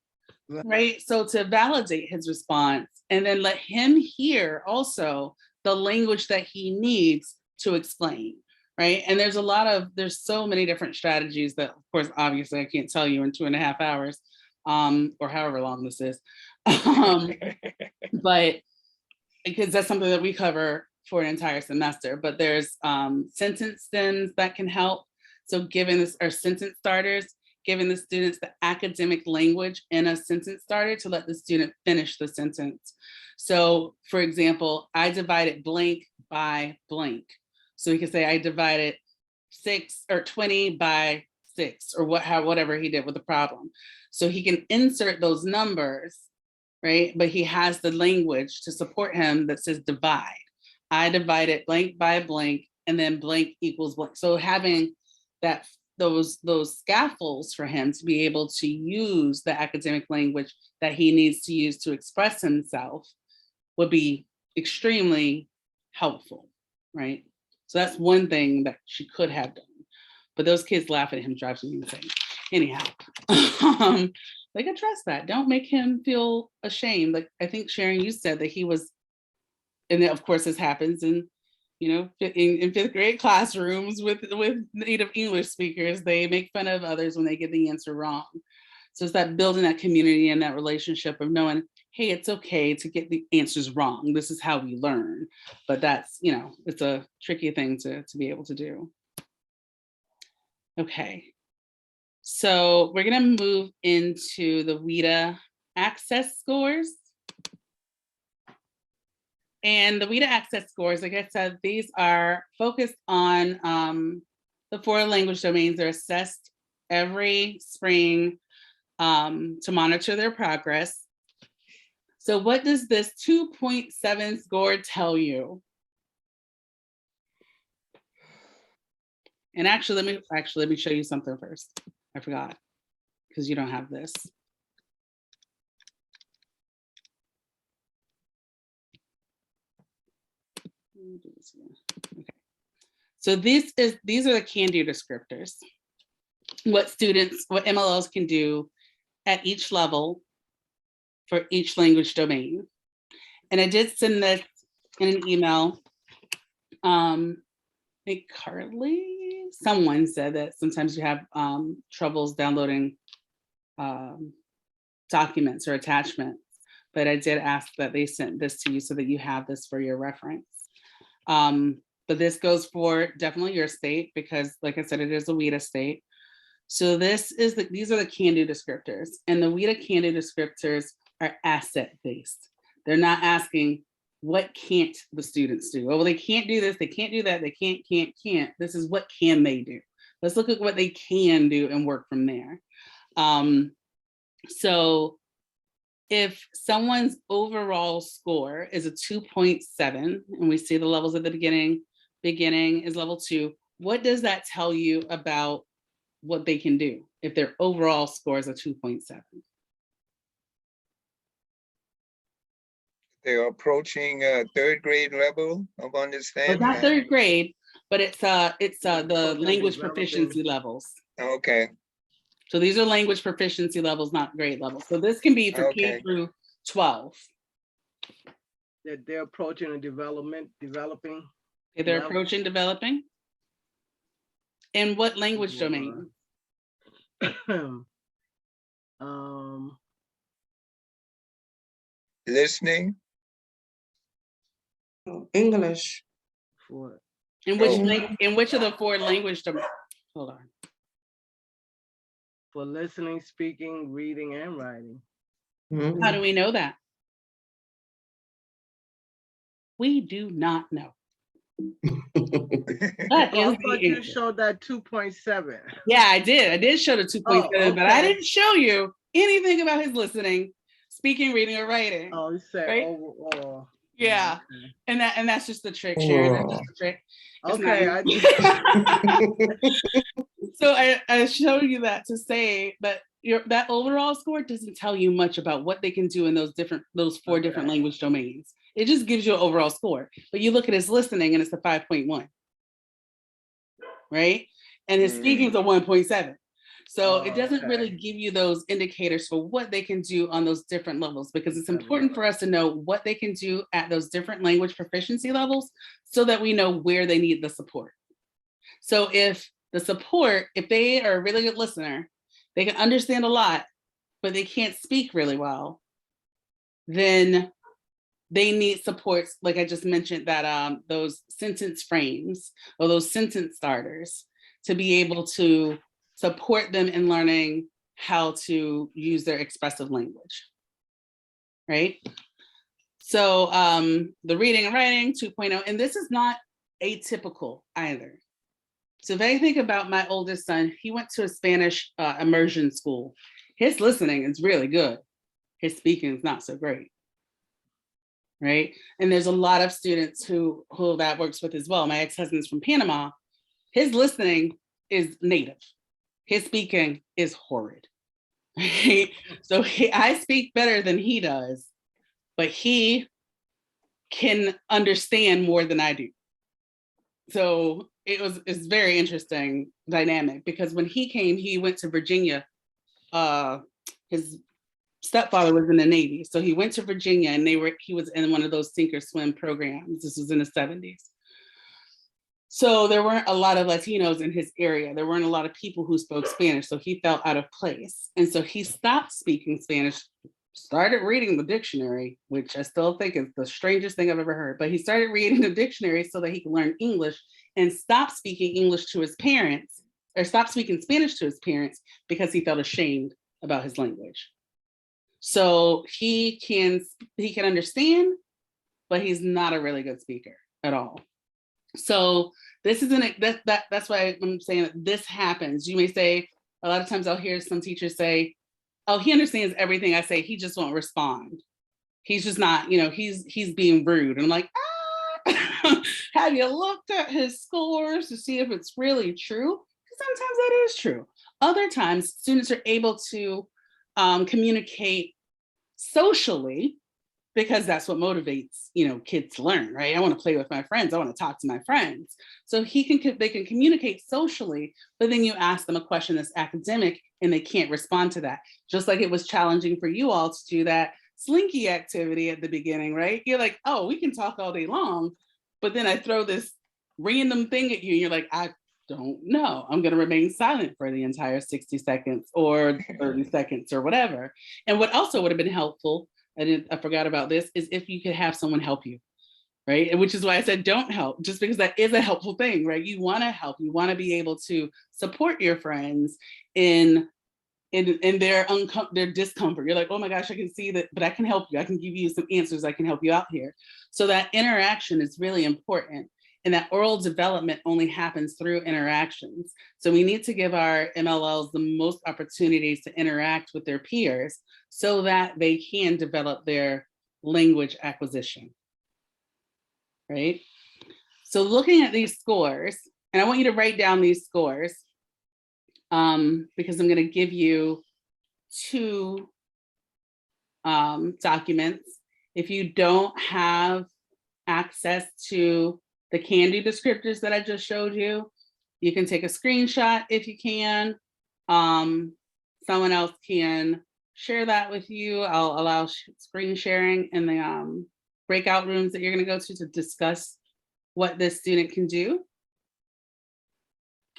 S1: right? So to validate his response and then let him hear also the language that he needs to explain. Right. And there's so many different strategies that, of course, obviously I can't tell you in 2.5 hours, or however long this is. But because that's something that we cover for an entire semester, but there's sentence stems that can help. So giving this, or sentence starters, giving the students the academic language in a sentence starter to let the student finish the sentence. So for example, I divided blank by blank. So he could say, I divided 6 or 20 by 6, or whatever he did with the problem. So he can insert those numbers, right? But he has the language to support him that says divide. I divided blank by blank, and then blank equals blank. So having that those scaffolds for him to be able to use the academic language that he needs to use to express himself would be extremely helpful, right? So that's one thing that she could have done. But those kids laughing at him drives me insane. Anyhow, like address that. Don't make him feel ashamed. Like I think Sharon, you said that he was, and then of course this happens in, you know, in fifth grade classrooms with native English speakers, they make fun of others when they get the answer wrong. So it's that building that community and that relationship of knowing, hey, it's okay to get the answers wrong. This is how we learn. But that's, you know, it's a tricky thing to be able to do. Okay. So we're going to move into the WIDA access scores. And the WIDA access scores, like I said, these are focused on the 4 language domains. They're assessed every spring to monitor their progress. So what does this 2.7 score tell you? And actually, let me show you something first. I forgot, because you don't have this. Okay. So these are the can-do descriptors. What MLLs can do at each level for each language domain. And I did send this in an email. I think Carly, someone said that sometimes you have troubles downloading documents or attachments, but I did ask that they sent this to you so that you have this for your reference. But this goes for definitely your state, because like I said, it is a WIDA state. So these are the can-do descriptors, and the WIDA can-do descriptors are asset-based. They're not asking what can't the students do. Oh, well, they can't do this, they can't do that, they can't. This is what can they do. Let's look at what they can do and work from there. So if someone's overall score is a 2.7, and we see the levels at the beginning is level 2, what does that tell you about what they can do if their overall score is a 2.7?
S5: They're approaching a 3rd grade level of understanding.
S1: Well, not 3rd grade, but it's the language proficiency levels.
S5: Okay.
S1: So these are language proficiency levels, not grade levels. So this can be for K through 12.
S4: They're approaching and developing.
S1: They're approaching developing. In what language domain?
S5: Listening.
S6: English.
S1: In which of the 4 language domains? Hold on.
S4: For listening, speaking, reading, and writing.
S1: How do we know that? We do not know.
S4: I thought you showed that 2.7.
S1: Yeah, I did. I did show the 2.7, okay. But I didn't show you anything about his listening, speaking, reading, or writing.
S4: Oh, you said
S1: right?
S4: Overall.
S1: Yeah, okay. And that's just the trick, Sharon. That's just the trick. So I showed you that to say that that overall score doesn't tell you much about what they can do in those 4 different language domains. It just gives you an overall score. But you look at his listening and it's a 5.1, right? And his speaking is a 1.7. So it doesn't really give you those indicators for what they can do on those different levels, because it's important for us to know what they can do at those different language proficiency levels so that we know where they need the support. So if they are a really good listener, they can understand a lot, but they can't speak really well, then they need supports, like I just mentioned, that those sentence frames or those sentence starters to be able to support them in learning how to use their expressive language, right? So the reading and writing 2.0, and this is not atypical either. So if I think about my oldest son, he went to a Spanish immersion school. His listening is really good. His speaking is not so great, right? And there's a lot of students who that works with as well. My ex-husband's from Panama. His listening is native. his speaking is horrid. So I speak better than he does, but he can understand more than I do. So it's very interesting dynamic, because when he came, he went to Virginia. His stepfather was in the Navy, so he went to Virginia, and he was in one of those sink or swim programs. This was in the 70s. So there weren't a lot of Latinos in his area. There weren't a lot of people who spoke Spanish, so he felt out of place. And so he stopped speaking Spanish, started reading the dictionary, which I still think is the strangest thing I've ever heard, but he started reading the dictionary so that he could learn English, and stopped speaking English to his parents, or stopped speaking Spanish to his parents, because he felt ashamed about his language. So he can understand, but he's not a really good speaker at all. So this isn't that's why I'm saying that this happens. You may say, a lot of times I'll hear some teachers say, oh, he understands everything I say, he just won't respond. He's just not, he's being rude. And I'm like, have you looked at his scores to see if it's really true? Because sometimes that is true. Other times students are able to communicate socially, because that's what motivates, kids to learn, right? I want to play with my friends. I want to talk to my friends. So they can communicate socially, but then you ask them a question that's academic and they can't respond to that. Just like it was challenging for you all to do that slinky activity at the beginning, right? You're like, oh, we can talk all day long, but then I throw this random thing at you and you're like, I don't know. I'm going to remain silent for the entire 60 seconds or 30 seconds or whatever. And what also would have been helpful, I forgot about this, is if you could have someone help you, right? And which is why I said don't help, just because that is a helpful thing, right? You want to help, you want to be able to support your friends in their discomfort. You're like, oh my gosh, I can see that, but I can help you. I can give you some answers. I can help you out here. So that interaction is really important. And that oral development only happens through interactions. So we need to give our MLLs the most opportunities to interact with their peers so that they can develop their language acquisition, right? So looking at these scores, and I want you to write down these scores because I'm gonna give you two documents. If you don't have access to the can-do descriptors that I just showed you, you can take a screenshot if you can. Someone else can share that with you. I'll allow screen sharing in the breakout rooms that you're going to go to discuss what this student can do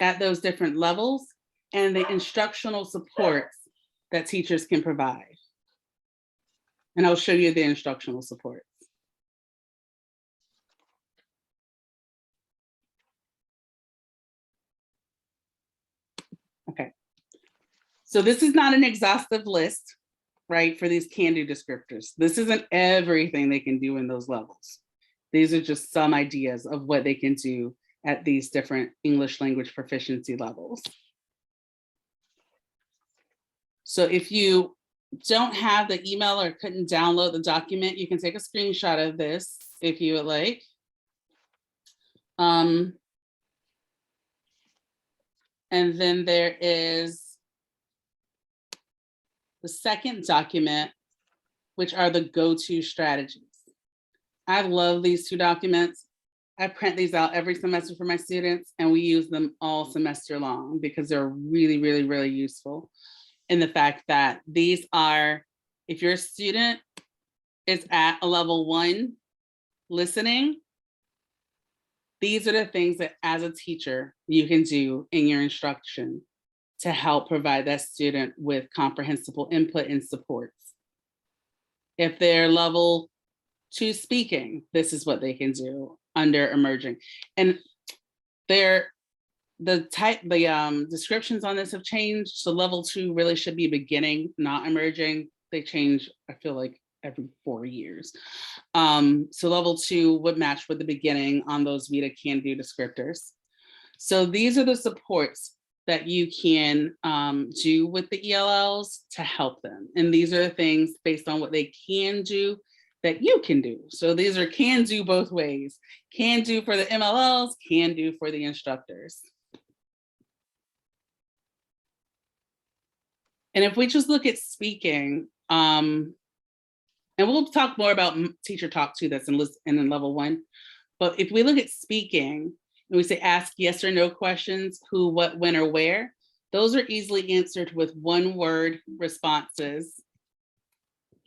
S1: at those different levels and the instructional supports that teachers can provide. And I'll show you the instructional supports. Okay, so this is not an exhaustive list, right, for these can-do descriptors. This isn't everything they can do in those levels. These are just some ideas of what they can do at these different English language proficiency levels. So if you don't have the email or couldn't download the document, you can take a screenshot of this if you would like. And then there is the second document, which are the go-to strategies. I love these two documents. I print these out every semester for my students, and we use them all semester long because they're really, really, really useful in the fact that these are, if your student is at a level 1 listening, these are the things that as a teacher you can do in your instruction to help provide that student with comprehensible input and supports. If they're level 2 speaking, this is what they can do under emerging. And the descriptions on this have changed. So level 2 really should be beginning, not emerging. They change, I feel like, every 4 years. So level 2 would match with the beginning on those Vita can-do descriptors. So these are the supports that you can do with the ELLs to help them. And these are the things based on what they can do that you can do. So these are can do both ways. Can do for the MLLs, can do for the instructors. And if we just look at speaking, and we'll talk more about teacher talk too, that's in level 1. But if we look at speaking and we say ask yes or no questions, who, what, when, or where, those are easily answered with 1-word responses,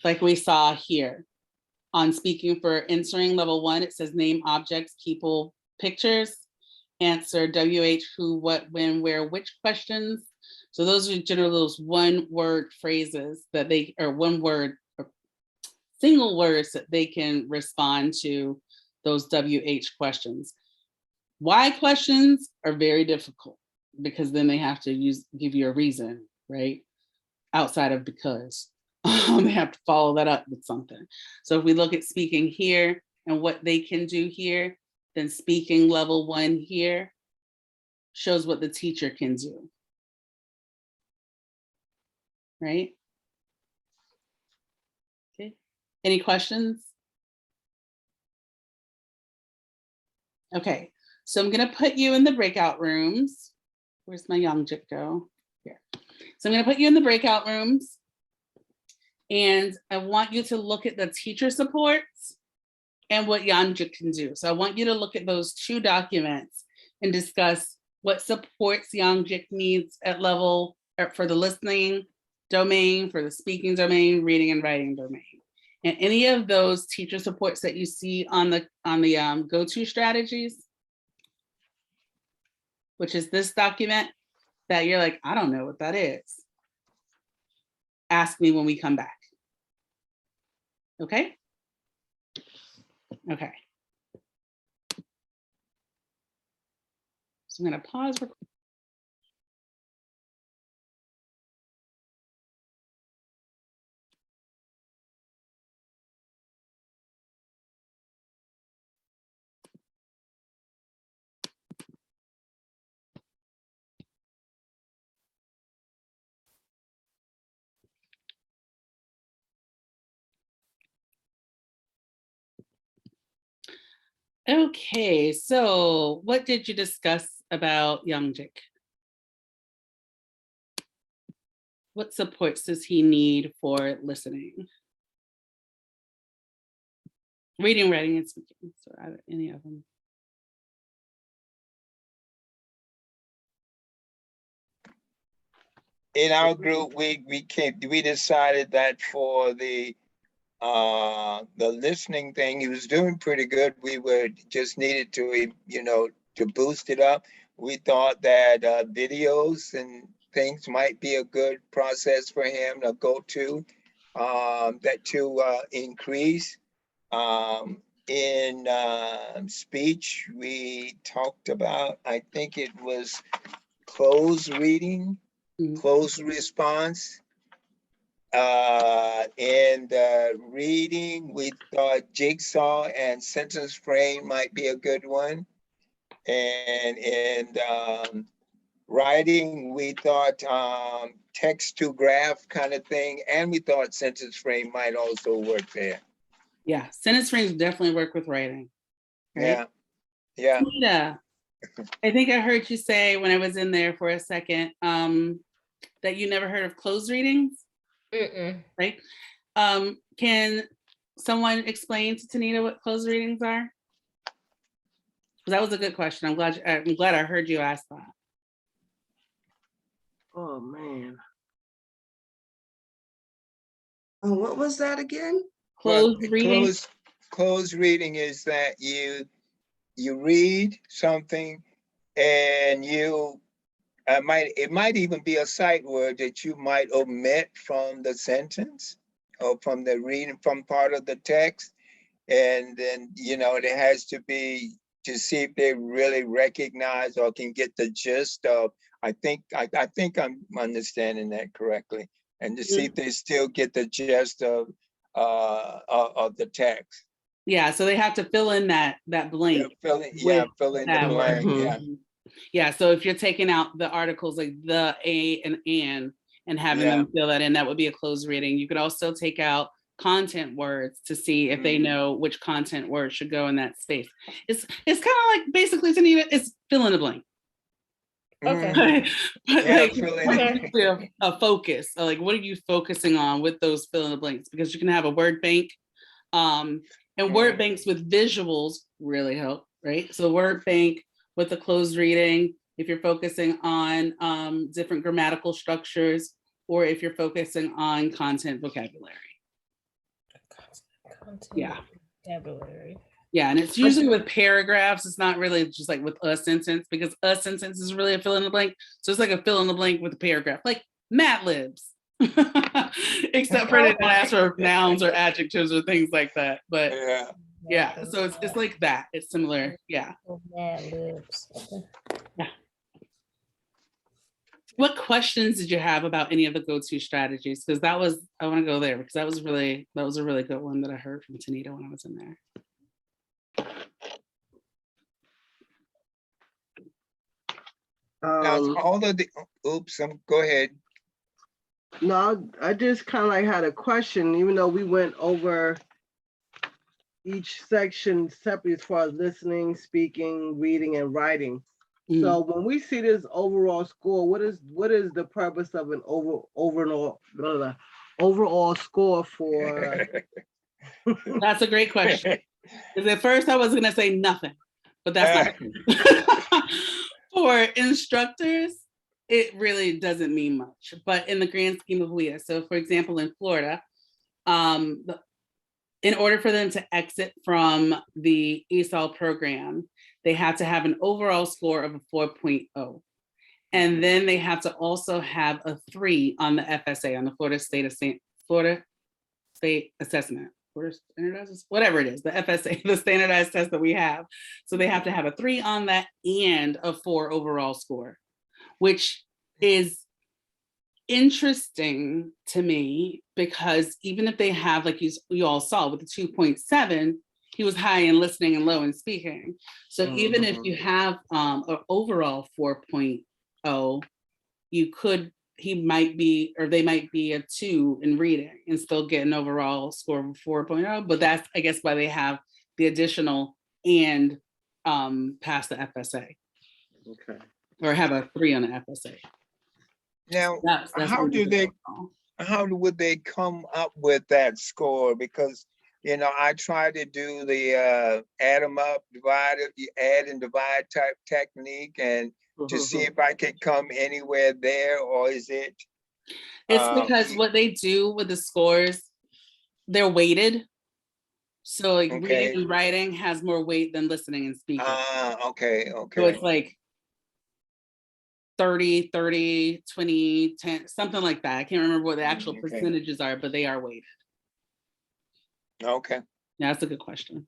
S1: like we saw here. On speaking for answering level 1, it says name objects, people, pictures. Answer WH, who, what, when, where, which questions. So those are generally those 1-word phrases that they, or 1-word, single words that they can respond to those WH questions. Why questions are very difficult because then they have to give you a reason, right? Outside of because. They have to follow that up with something. So if we look at speaking here and what they can do here, then speaking level 1 here shows what the teacher can do. Right? Okay. Any questions? Okay, so I'm gonna put you in the breakout rooms. Where's my Youngjik go? Here. So I'm gonna put you in the breakout rooms. And I want you to look at the teacher supports and what Youngjik can do. So I want you to look at those 2 documents and discuss what supports Youngjik needs at level for the listening domain, for the speaking domain, reading and writing domain. And any of those teacher supports that you see on the go-to strategies, which is this document that you're like, I don't know what that is. Ask me when we come back. Okay? Okay. So I'm gonna pause. Okay, so what did you discuss about Youngjik? What supports does he need for listening? Reading, writing, and speaking. So any of them.
S5: In our group, we decided that for the listening thing, he was doing pretty good. We were just needed to, to boost it up. We thought that videos and things might be a good process for him to go to, increase. In speech, we talked about, I think it was closed reading, closed response. And reading, we thought jigsaw and sentence frame might be a good one. And in writing, we thought text to graph kind of thing. And we thought sentence frame might also work there.
S1: Yeah, sentence frames definitely work with writing. Right?
S5: Yeah.
S1: Nita, I think I heard you say when I was in there for a second that you never heard of closed readings. Right? Can someone explain to Tanita what closed readings are? That was a good question. I'm glad I heard you ask that.
S4: Oh man.
S6: Oh, what was that again?
S1: Closed reading.
S5: Closed reading is that you read something and it might even be a sight word that you might omit from the sentence or from the reading from part of the text. And then, it has to be to see if they really recognize or can get the gist of, I think I'm understanding that correctly. And to see if they still get the gist of the text.
S1: Yeah, so they have to fill in that blank.
S5: Fill in the blank,
S1: Yeah, so if you're taking out the articles like the, a, and having them fill that in, that would be a closed reading. You could also take out content words to see if they know which content word should go in that space. It's kind of like basically, Tanita, it's fill in the blank. But
S5: Yeah,
S1: like,
S5: fill in.
S1: what is a focus? So, like, what are you focusing on with those fill in the blanks? Because you can have a word bank, and word banks with visuals really help, right? So word bank with a closed reading, if you're focusing on different grammatical structures, or if you're focusing on content vocabulary. Yeah.
S12: Vocabulary.
S1: Yeah, and it's usually with paragraphs. It's not really just like with a sentence, because a sentence is really a fill in the blank. So it's like a fill in the blank with a paragraph, like Mad Libs. Except for they don't ask for nouns or adjectives or things like that. But yeah, so it's like that. It's similar. Yeah.
S12: Mad Libs.
S1: Yeah. What questions did you have about any of the go-to strategies? Because I want to go there because that was a really good one that I heard from Tanita when I was in there.
S5: Now, all of the, go ahead.
S4: No, I just kind of like had a question, even though we went over each section separately as far as listening, speaking, reading, and writing. So when we see this overall score, what is the purpose of an overall score for?
S1: That's a great question. Because at first I was gonna say nothing, but that's not for instructors. It really doesn't mean much, but in the grand scheme of WIA. So for example, in Florida, in order for them to exit from the ESOL program, they have to have an overall score of a 4.0. And then they have to also have a 3 on the FSA, on the Florida State Assessment, whatever it is, the FSA, the standardized test that we have. So they have to have a 3 on that and a 4 overall score, which is interesting to me because even if they have, like you all saw with the 2.7, he was high in listening and low in speaking. So even if you have an overall 4.0, they might be a 2 in reading and still get an overall score of 4.0, but that's, I guess, why they have the additional and pass the FSA.
S4: Okay.
S1: Or have a 3 on the FSA.
S5: Now,
S1: that's
S5: how would they come up with that score? Because, I try to do the add them up, add and divide type technique, and to see if I can come anywhere there, or is it?
S1: It's because what they do with the scores, they're weighted. So like reading and writing has more weight than listening and speaking.
S5: Okay.
S1: So it's like 30, 30, 20, 10, something like that. I can't remember what the actual percentages are, but they are weighted.
S5: Okay.
S1: Yeah, that's a good question.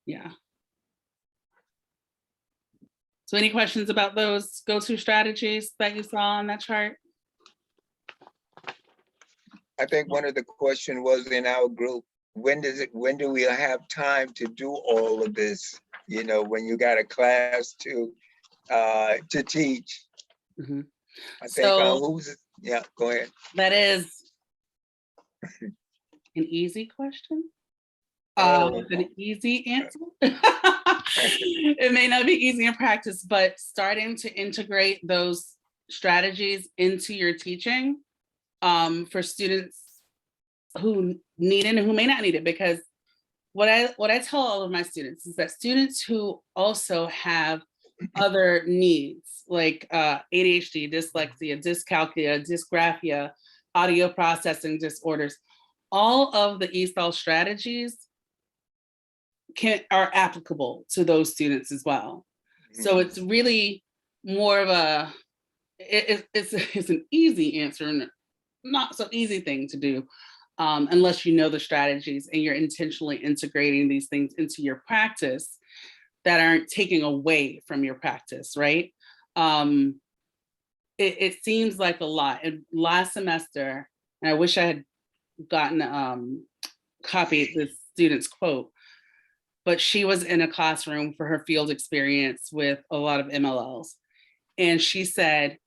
S1: Yeah. So any questions about those go-to strategies that you saw on that chart?
S5: I think one of the questions was in our group, when do we have time to do all of this? When you got a class to teach. I think go ahead.
S1: That is an easy question. With an easy answer. It may not be easy in practice, but starting to integrate those strategies into your teaching for students who need it and who may not need it, because what I tell all of my students is that students who also have other needs like ADHD, dyslexia, dyscalculia, dysgraphia, audio processing disorders, all of the ESOL strategies are applicable to those students as well. So it's really more of it's an easy answer and not so easy thing to do unless you know the strategies and you're intentionally integrating these things into your practice that aren't taking away from your practice, right? It seems like a lot. And last semester, and I wish I had gotten copied the student's quote, but she was in a classroom for her field experience with a lot of MLLs. And she said,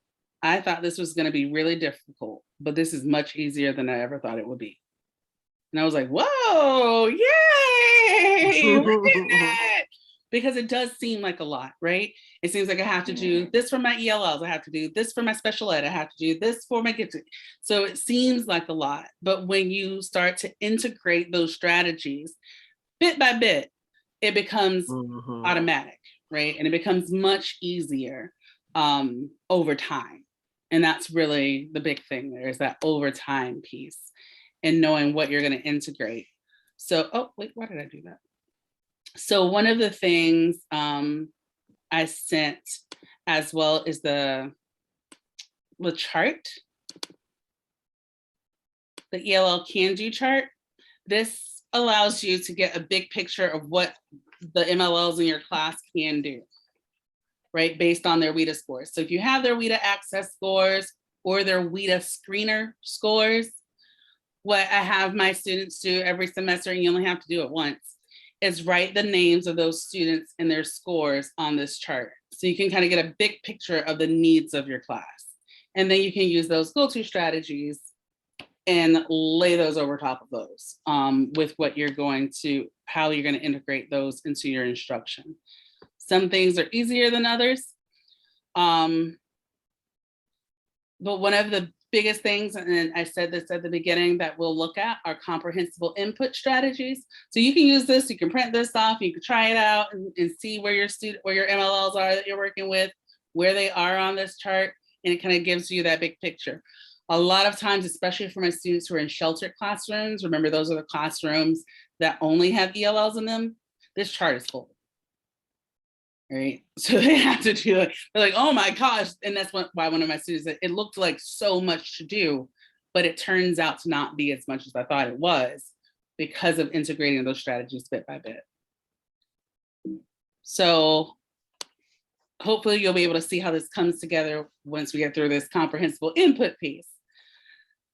S1: I thought this was gonna be really difficult, but this is much easier than I ever thought it would be. And I was like, whoa, yay, look at that. because it does seem like a lot, right? It seems like I have to do this for my ELLs, I have to do this for my special ed, I have to do this for my gifted. So it seems like a lot, but when you start to integrate those strategies bit by bit, it becomes automatic, right? And it becomes much easier over time. And that's really the big thing there, is that over time piece and knowing what you're going to integrate. So, oh, wait, why did I do that? So one of the things I sent as well is the chart, the ELL can do chart. This allows you to get a big picture of what the MLLs in your class can do, right? Based on their WIDA scores. So if you have their WIDA access scores or their WIDA screener scores, what I have my students do every semester, and you only have to do it once, is write the names of those students and their scores on this chart. So you can kind of get a big picture of the needs of your class. And then you can use those go-to strategies and lay those over top of those with what you're going to, how you're going to integrate those into your instruction. Some things are easier than others. But one of the biggest things, and I said this at the beginning, that we'll look at are comprehensible input strategies. So you can use this, you can print this off, you can try it out and see where your MLLs are that you're working with, where they are on this chart, and it kind of gives you that big picture. A lot of times, especially for my students who are in sheltered classrooms, remember those are the classrooms that only have ELLs in them, this chart is full. Right, so they have to do it. They're like, oh my gosh, and that's why one of my students said it looked like so much to do, but it turns out to not be as much as I thought it was because of integrating those strategies bit by bit. So hopefully you'll be able to see how this comes together once we get through this comprehensible input piece.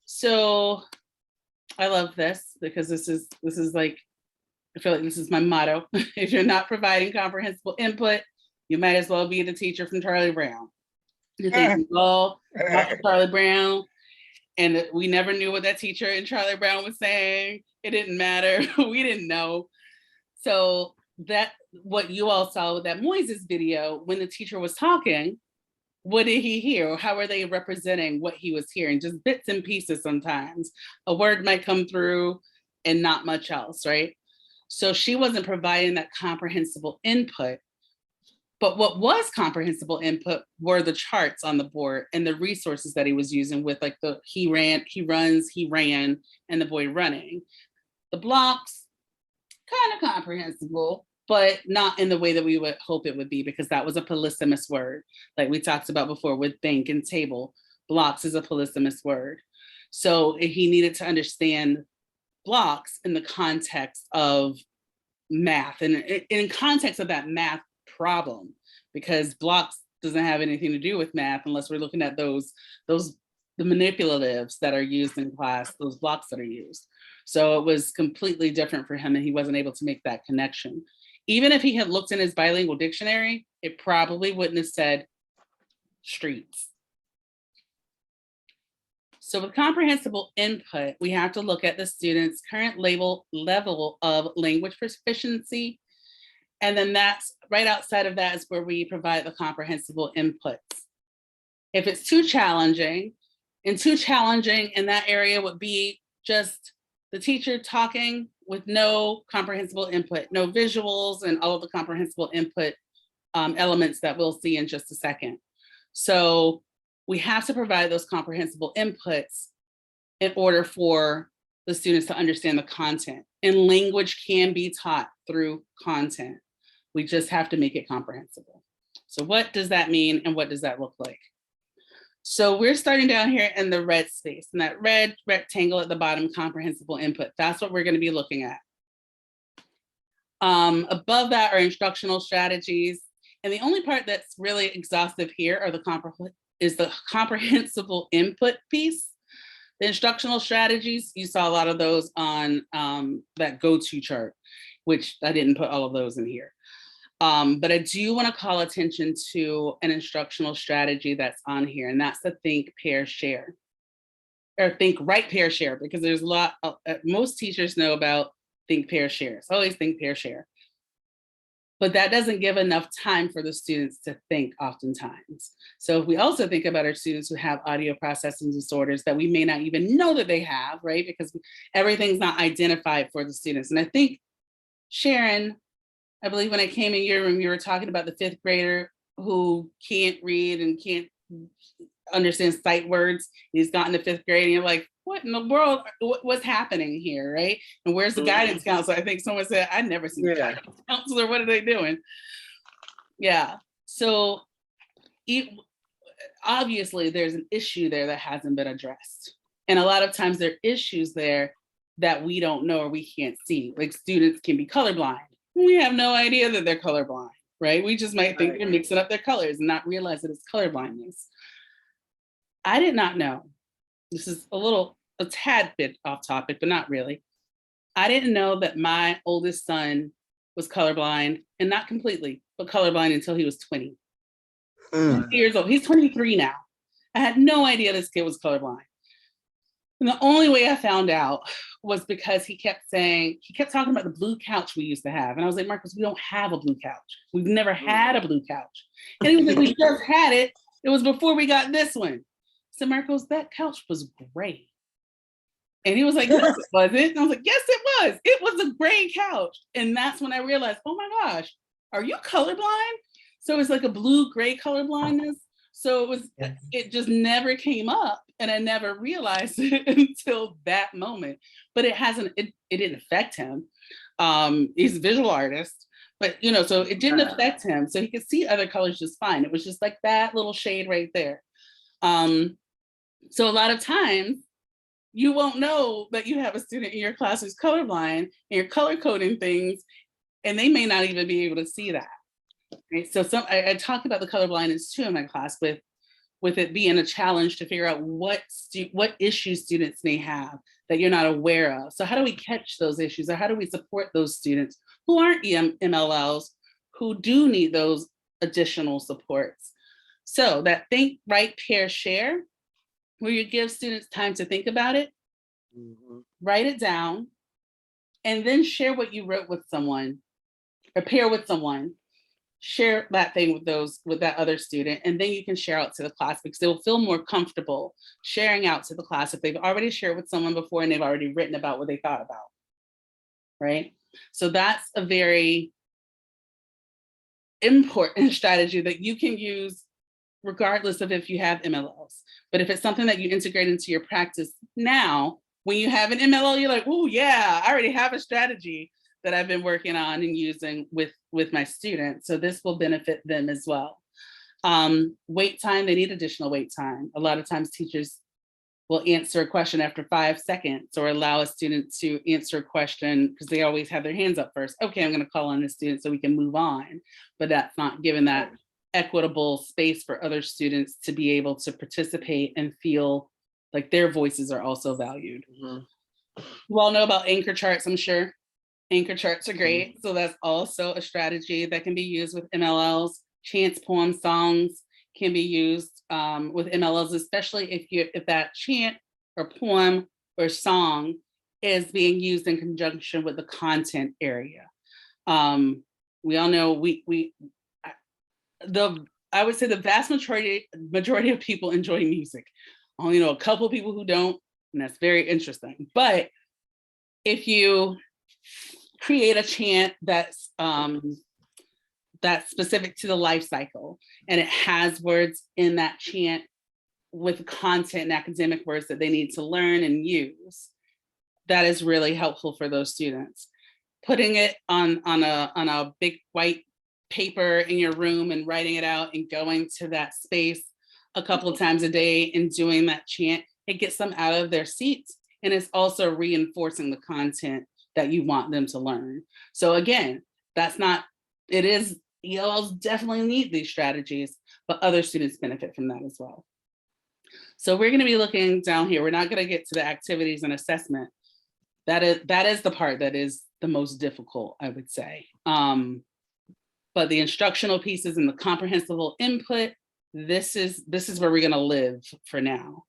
S1: So I love this because this is like, I feel like this is my motto. If you're not providing comprehensible input, you might as well be the teacher from Charlie Brown. You think, oh, Charlie Brown, and we never knew what that teacher in Charlie Brown was saying. It didn't matter. We didn't know. So that what you all saw with that Moises video, when the teacher was talking, what did he hear? How are they representing what he was hearing? Just bits and pieces sometimes. A word might come through and not much else, right? So she wasn't providing that comprehensible input, but what was comprehensible input were the charts on the board and the resources that he was using with like the he ran, and the boy running. The blocks, kind of comprehensible, but not in the way that we would hope it would be, because that was a polysemous word. Like we talked about before with bank and table, blocks is a polysemous word. So he needed to understand blocks in the context of math and in context of that math problem, because blocks doesn't have anything to do with math unless we're looking at the manipulatives that are used in class, those blocks that are used. So it was completely different for him and he wasn't able to make that connection. Even if he had looked in his bilingual dictionary, it probably wouldn't have said streets. So with comprehensible input, we have to look at the student's current level of language proficiency. And then that's right outside of that is where we provide the comprehensible inputs. If it's too challenging in that area would be just the teacher talking with no comprehensible input, no visuals and all of the comprehensible input elements that we'll see in just a second. So we have to provide those comprehensible inputs in order for the students to understand the content. And language can be taught through content. We just have to make it comprehensible. So what does that mean and what does that look like? So we're starting down here in the red space, and that red rectangle at the bottom, comprehensible input. That's what we're going to be looking at. Above that are instructional strategies. And the only part that's really exhaustive here are the comprehensible input piece. The instructional strategies, you saw a lot of those on that go-to chart, which I didn't put all of those in here. But I do want to call attention to an instructional strategy that's on here, and that's the think, pair, share. Or think, write, pair, share, because there's a lot, most teachers know about think, pair, share. It's always think, pair, share. but that doesn't give enough time for the students to think oftentimes. So if we also think about our students who have audio processing disorders that we may not even know that they have, right? Because everything's not identified for the students. And I think, Sharon, I believe when I came in your room, you were talking about the 5th grader who can't read and can't understand sight words. He's gotten to 5th grade and you're like, what in the world, what's happening here, right? And where's the guidance counselor? I think someone said, I've never seen a guidance counselor, what are they doing? Yeah, so obviously there's an issue there that hasn't been addressed. And a lot of times there are issues there that we don't know or we can't see. Like students can be colorblind. We have no idea that they're colorblind, right? We just might think they're mixing up their colors and not realize that it's colorblindness. I did not know. This is a tad bit off topic, but not really. I didn't know that my oldest son was colorblind, and not completely, but colorblind until he was 20 years old. He's 23 now. I had no idea this kid was colorblind. And the only way I found out was because he kept talking about the blue couch we used to have. And I was like, Marcus, we don't have a blue couch. We've never had a blue couch. And he was like, we just had it. It was before we got this one. So Marcos, that couch was gray. And he was like, no, it wasn't. And I was like, yes, it was. It was a gray couch. And that's when I realized, oh my gosh, are you colorblind? So it's like a blue-gray colorblindness. So it just never came up and I never realized it until that moment. But it didn't affect him. He's a visual artist, but so it didn't affect him. So he could see other colors just fine. It was just like that little shade right there. So a lot of times you won't know that you have a student in your class who's colorblind and you're color coding things and they may not even be able to see that. Right? So I talk about the color blindness too in my class with it being a challenge to figure out what issues students may have that you're not aware of. So how do we catch those issues, or how do we support those students who aren't MLLs, who do need those additional supports? So that think, write, pair, share, where you give students time to think about it, write it down, and then share what you wrote with someone, or pair with someone. Share that thing with that other student, and then you can share out to the class because they will feel more comfortable sharing out to the class if they've already shared with someone before and they've already written about what they thought about, right? So that's a very important strategy that you can use regardless of if you have MLLs. But if it's something that you integrate into your practice now, when you have an MLL, you're like, oh yeah, I already have a strategy that I've been working on and using with my students. So this will benefit them as well. Wait time, they need additional wait time. A lot of times teachers will answer a question after 5 seconds or allow a student to answer a question because they always have their hands up first. Okay, I'm gonna call on the student so we can move on. But that's not given that equitable space for other students to be able to participate and feel like their voices are also valued. You all know about anchor charts, I'm sure. Anchor charts are great. So that's also a strategy that can be used with MLLs. Chants, poems, songs can be used with MLLs, especially if that chant or poem or song is being used in conjunction with the content area. We all know I would say the vast majority of people enjoy music. I only know a couple of people who don't, and that's very interesting. But if you create a chant that's specific to the life cycle, and it has words in that chant with content and academic words that they need to learn and use, that is really helpful for those students. Putting it on a big white paper in your room and writing it out and going to that space a couple of times a day and doing that chant, it gets them out of their seats, and it's also reinforcing the content that you want them to learn. So again, ELLs definitely need these strategies, but other students benefit from that as well. So we're gonna be looking down here. We're not gonna get to the activities and assessment. That is the part that is the most difficult, I would say. But the instructional pieces and the comprehensible input, this is where we're gonna live for now.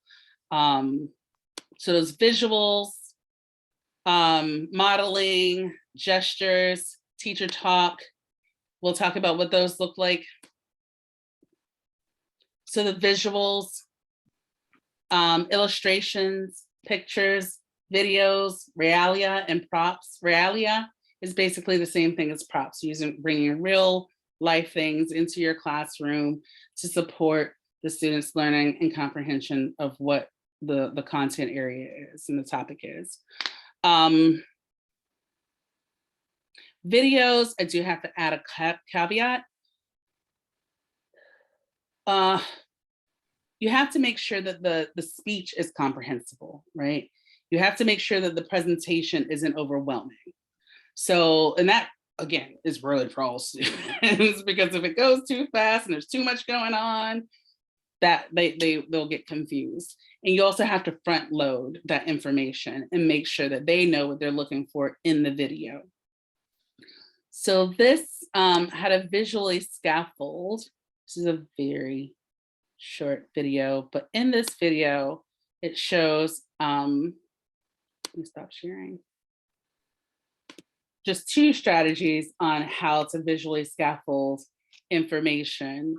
S1: So those visuals, modeling, gestures, teacher talk we'll talk about what those look like. So the visuals, illustrations, pictures, videos, realia, and props. Realia is basically the same thing as props, bringing real life things into your classroom to support the students' learning and comprehension of what the content area is and the topic is. Videos, I do have to add a caveat. You have to make sure that the speech is comprehensible, right? You have to make sure that the presentation isn't overwhelming. So, and that again is really for all students, because if it goes too fast and there's too much going on, that they'll get confused. And you also have to front load that information and make sure that they know what they're looking for in the video. So this had a visually scaffold. This is a very short video, but in this video, it shows, let me stop sharing. Just 2 strategies on how to visually scaffold information.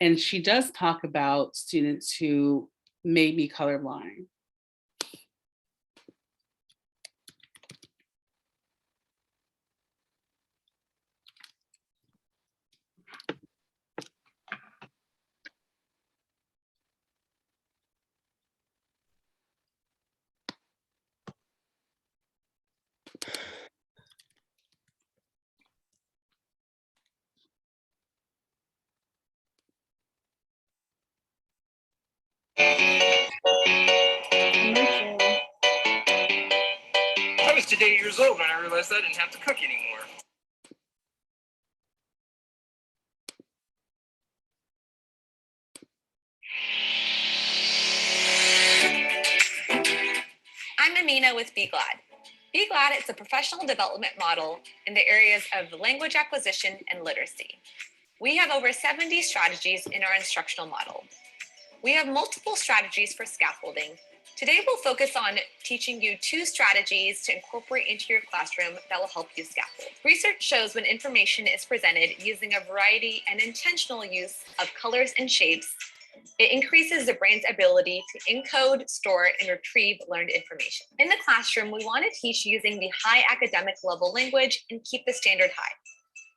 S1: And she does talk about students who may be colorblind.
S13: I was today 8 years old when I realized I didn't have to cook anymore.
S8: I'm Amina with Be Glad. Be Glad is a professional development model in the areas of language acquisition and literacy. We have over 70 strategies in our instructional model. We have multiple strategies for scaffolding. Today, we'll focus on teaching you 2 strategies to incorporate into your classroom that will help you scaffold. Research shows when information is presented using a variety and intentional use of colors and shapes, it increases the brain's ability to encode, store, and retrieve learned information. In the classroom, we want to teach using the high academic level language and keep the standard high.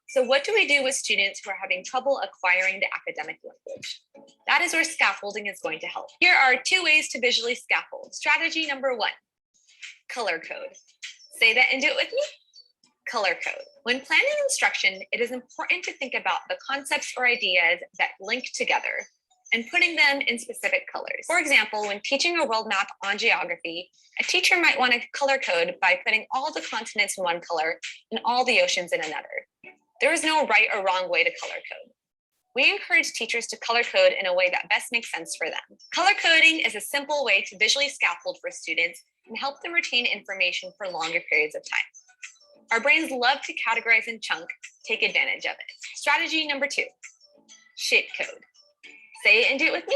S8: So what do we do with students who are having trouble acquiring the academic language? That is where scaffolding is going to help. Here are 2 ways to visually scaffold. Strategy number 1, color code. Say that and do it with me. Color code. When planning instruction, it is important to think about the concepts or ideas that link together and putting them in specific colors. For example, when teaching a world map on geography, a teacher might want to color code by putting all the continents in one color and all the oceans in another. There is no right or wrong way to color code. We encourage teachers to color code in a way that best makes sense for them. Color coding is a simple way to visually scaffold for students and help them retain information for longer periods of time. Our brains love to categorize and chunk, take advantage of it. Strategy number 2, shape code. Say it and do it with me.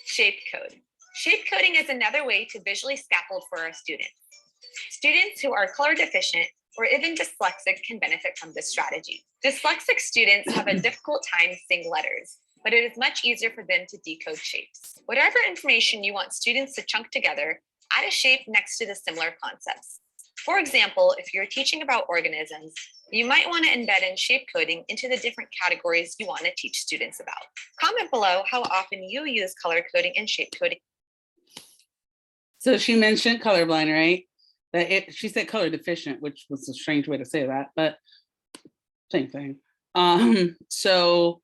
S8: Shape code. Shape coding is another way to visually scaffold for our students. Students who are color deficient or even dyslexic can benefit from this strategy. Dyslexic students have a difficult time seeing letters, but it is much easier for them to decode shapes. Whatever information you want students to chunk together, add a shape next to the similar concepts. For example, if you're teaching about organisms, you might want to embed in shape coding into the different categories you want to teach students about. Comment below how often you use color coding and shape coding.
S1: So she mentioned colorblind, right? She said color deficient, which was a strange way to say that, but same thing. So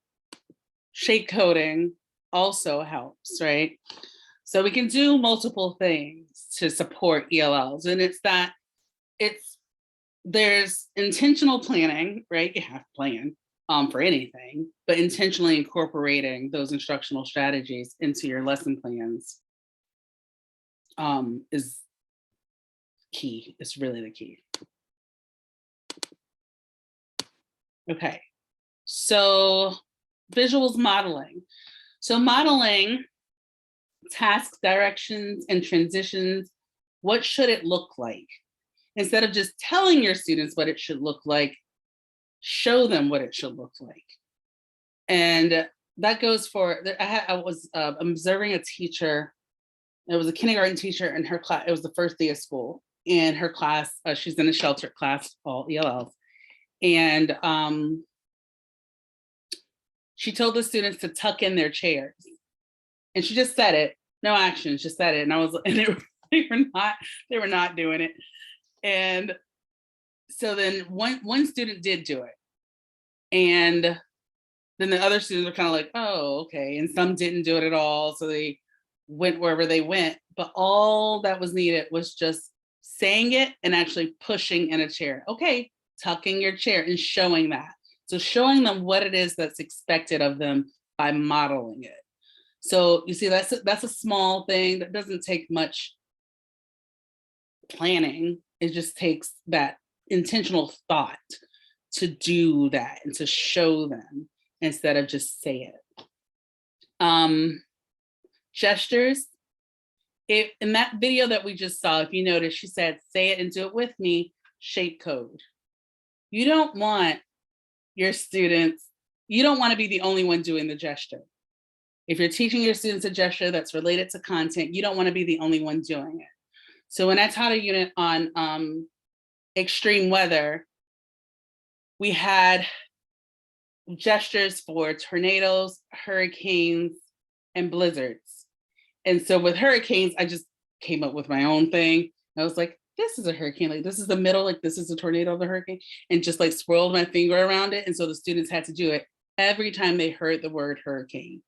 S1: shape coding also helps, right? So we can do multiple things to support ELLs, and there's intentional planning, right? You have to plan for anything, but intentionally incorporating those instructional strategies into your lesson plans is key. It's really the key. Okay, so visuals modeling. So modeling task directions and transitions, what should it look like? Instead of just telling your students what it should look like, show them what it should look like. And that goes for, I was observing a teacher. It was a kindergarten teacher in her class. It was the first day of school. In her class, she's in a sheltered class, all ELLs. And she told the students to tuck in their chairs. And she just said it, no action, just said it. And I was, and they were not doing it. And so then one student did do it. And then the other students were kind of like, oh, okay. And some didn't do it at all. So they went wherever they went. But all that was needed was just saying it and actually pushing in a chair. Okay, tucking your chair and showing that. So showing them what it is that's expected of them by modeling it. So you see, that's a small thing that doesn't take much planning. It just takes that intentional thought to do that and to show them instead of just say it. Gestures. In that video that we just saw, if you notice, she said, say it and do it with me, shape code. You don't want your students, you don't want to be the only one doing the gesture. If you're teaching your students a gesture that's related to content, you don't want to be the only one doing it. So when I taught a unit on extreme weather, we had gestures for tornadoes, hurricanes, and blizzards. And so with hurricanes, I just came up with my own thing. I was like, this is a hurricane, like this is the middle, like this is a tornado of the hurricane, and just like swirled my finger around it. And so the students had to do it every time they heard the word hurricane.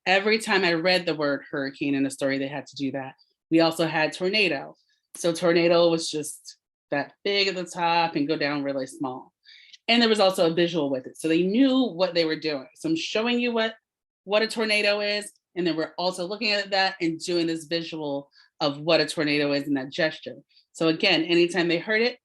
S1: Every time I read the word hurricane in a story, they had to do that. We also had tornado. So tornado was just that big at the top and go down really small. And there was also a visual with it. So they knew what they were doing. So I'm showing you what a tornado is. And then we're also looking at that and doing this visual of what a tornado is in that gesture. So again, anytime they heard it,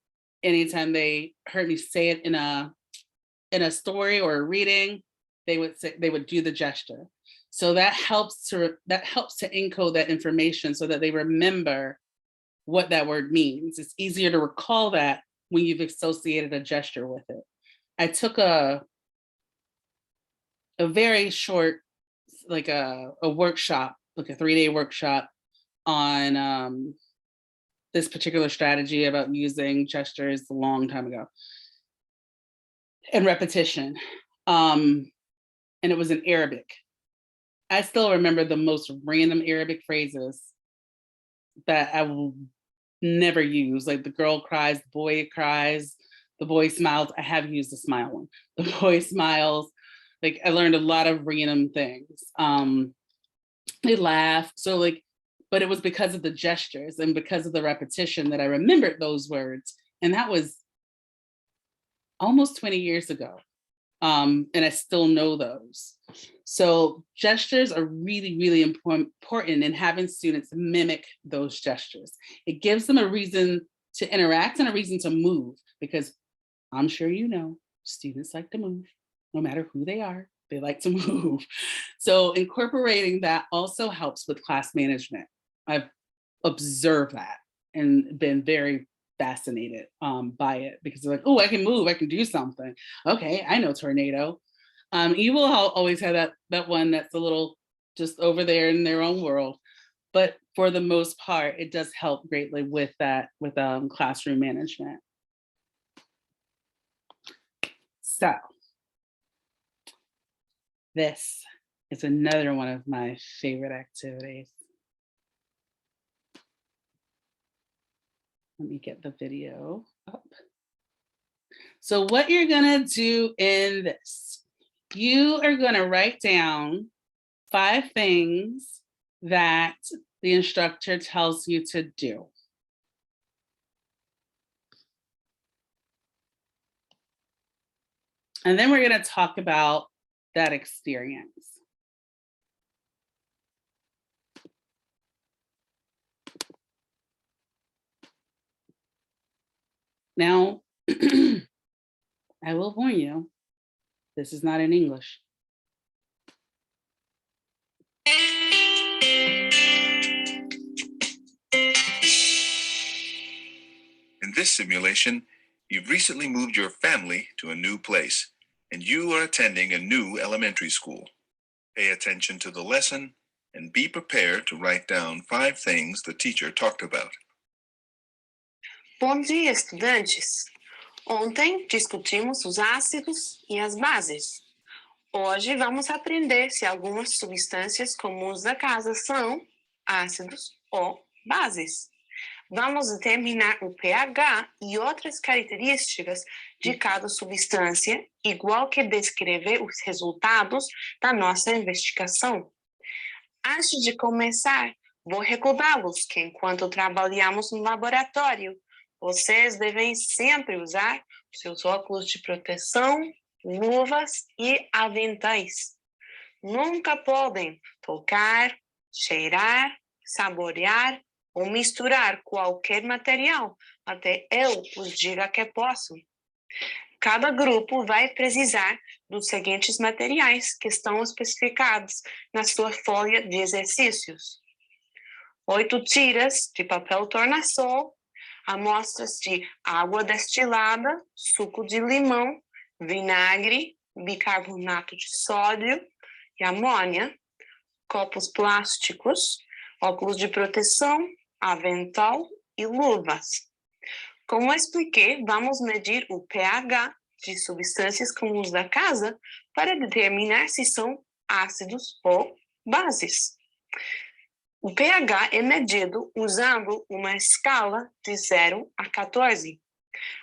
S1: anytime they heard me say it in a story or a reading, they would do the gesture. So that helps to encode that information so that they remember what that word means. It's easier to recall that when you've associated a gesture with it. I took a very short, like a workshop, like a 3-day workshop on this particular strategy about using gestures a long time ago and repetition. And it was in Arabic. I still remember the most random Arabic phrases that I will never use. Like the girl cries, the boy cries, the boy smiles. I have used the smile one. The boy smiles. Like I learned a lot of random things. They laugh. So like, but it was because of the gestures and because of the repetition that I remembered those words. And that was almost 20 years ago. And I still know those. So gestures are really, really important in having students mimic those gestures. It gives them a reason to interact and a reason to move, because I'm sure you know, students like to move, no matter who they are, they like to move. So incorporating that also helps with class management. I've observed that and been very fascinated by it, because they're like, oh, I can move, I can do something. Okay, I know tornado. You will always have that one that's a little just over there in their own world. But for the most part, it does help greatly with that, with classroom management. So this is another one of my favorite activities. Let me get the video up. So what you're gonna do in this, you are gonna write down 5 things that the instructor tells you to do. And then we're gonna talk about that experience. Now, I will warn you, this is not in English.
S14: In this simulation, You've recently moved your family to a new place, and you are attending a new elementary school. Pay attention to the lesson and be prepared to write down 5 things the teacher talked about.
S15: Bom dia, estudantes! Ontem discutimos os ácidos e as bases. Hoje vamos aprender se algumas substâncias comuns da casa são ácidos ou bases. Vamos determinar o pH e outras características de cada substância, igual que descrever os resultados da nossa investigação. Antes de começar, vou recordá-los que enquanto trabalhamos no laboratório, vocês devem sempre usar seus óculos de proteção, luvas e aventais. Nunca podem tocar, cheirar, saborear ou misturar qualquer material até eu os diga que posso. Cada grupo vai precisar dos seguintes materiais que estão especificados na sua folha de exercícios: 8 tiras de papel tornassol, amostras de água destilada, suco de limão, vinagre, bicarbonato de sódio e amônia, copos plásticos, óculos de proteção, avental e luvas. Como expliquei, vamos medir o pH de substâncias comuns da casa para determinar se são ácidos ou bases. O pH é medido usando uma escala de 0 a 14.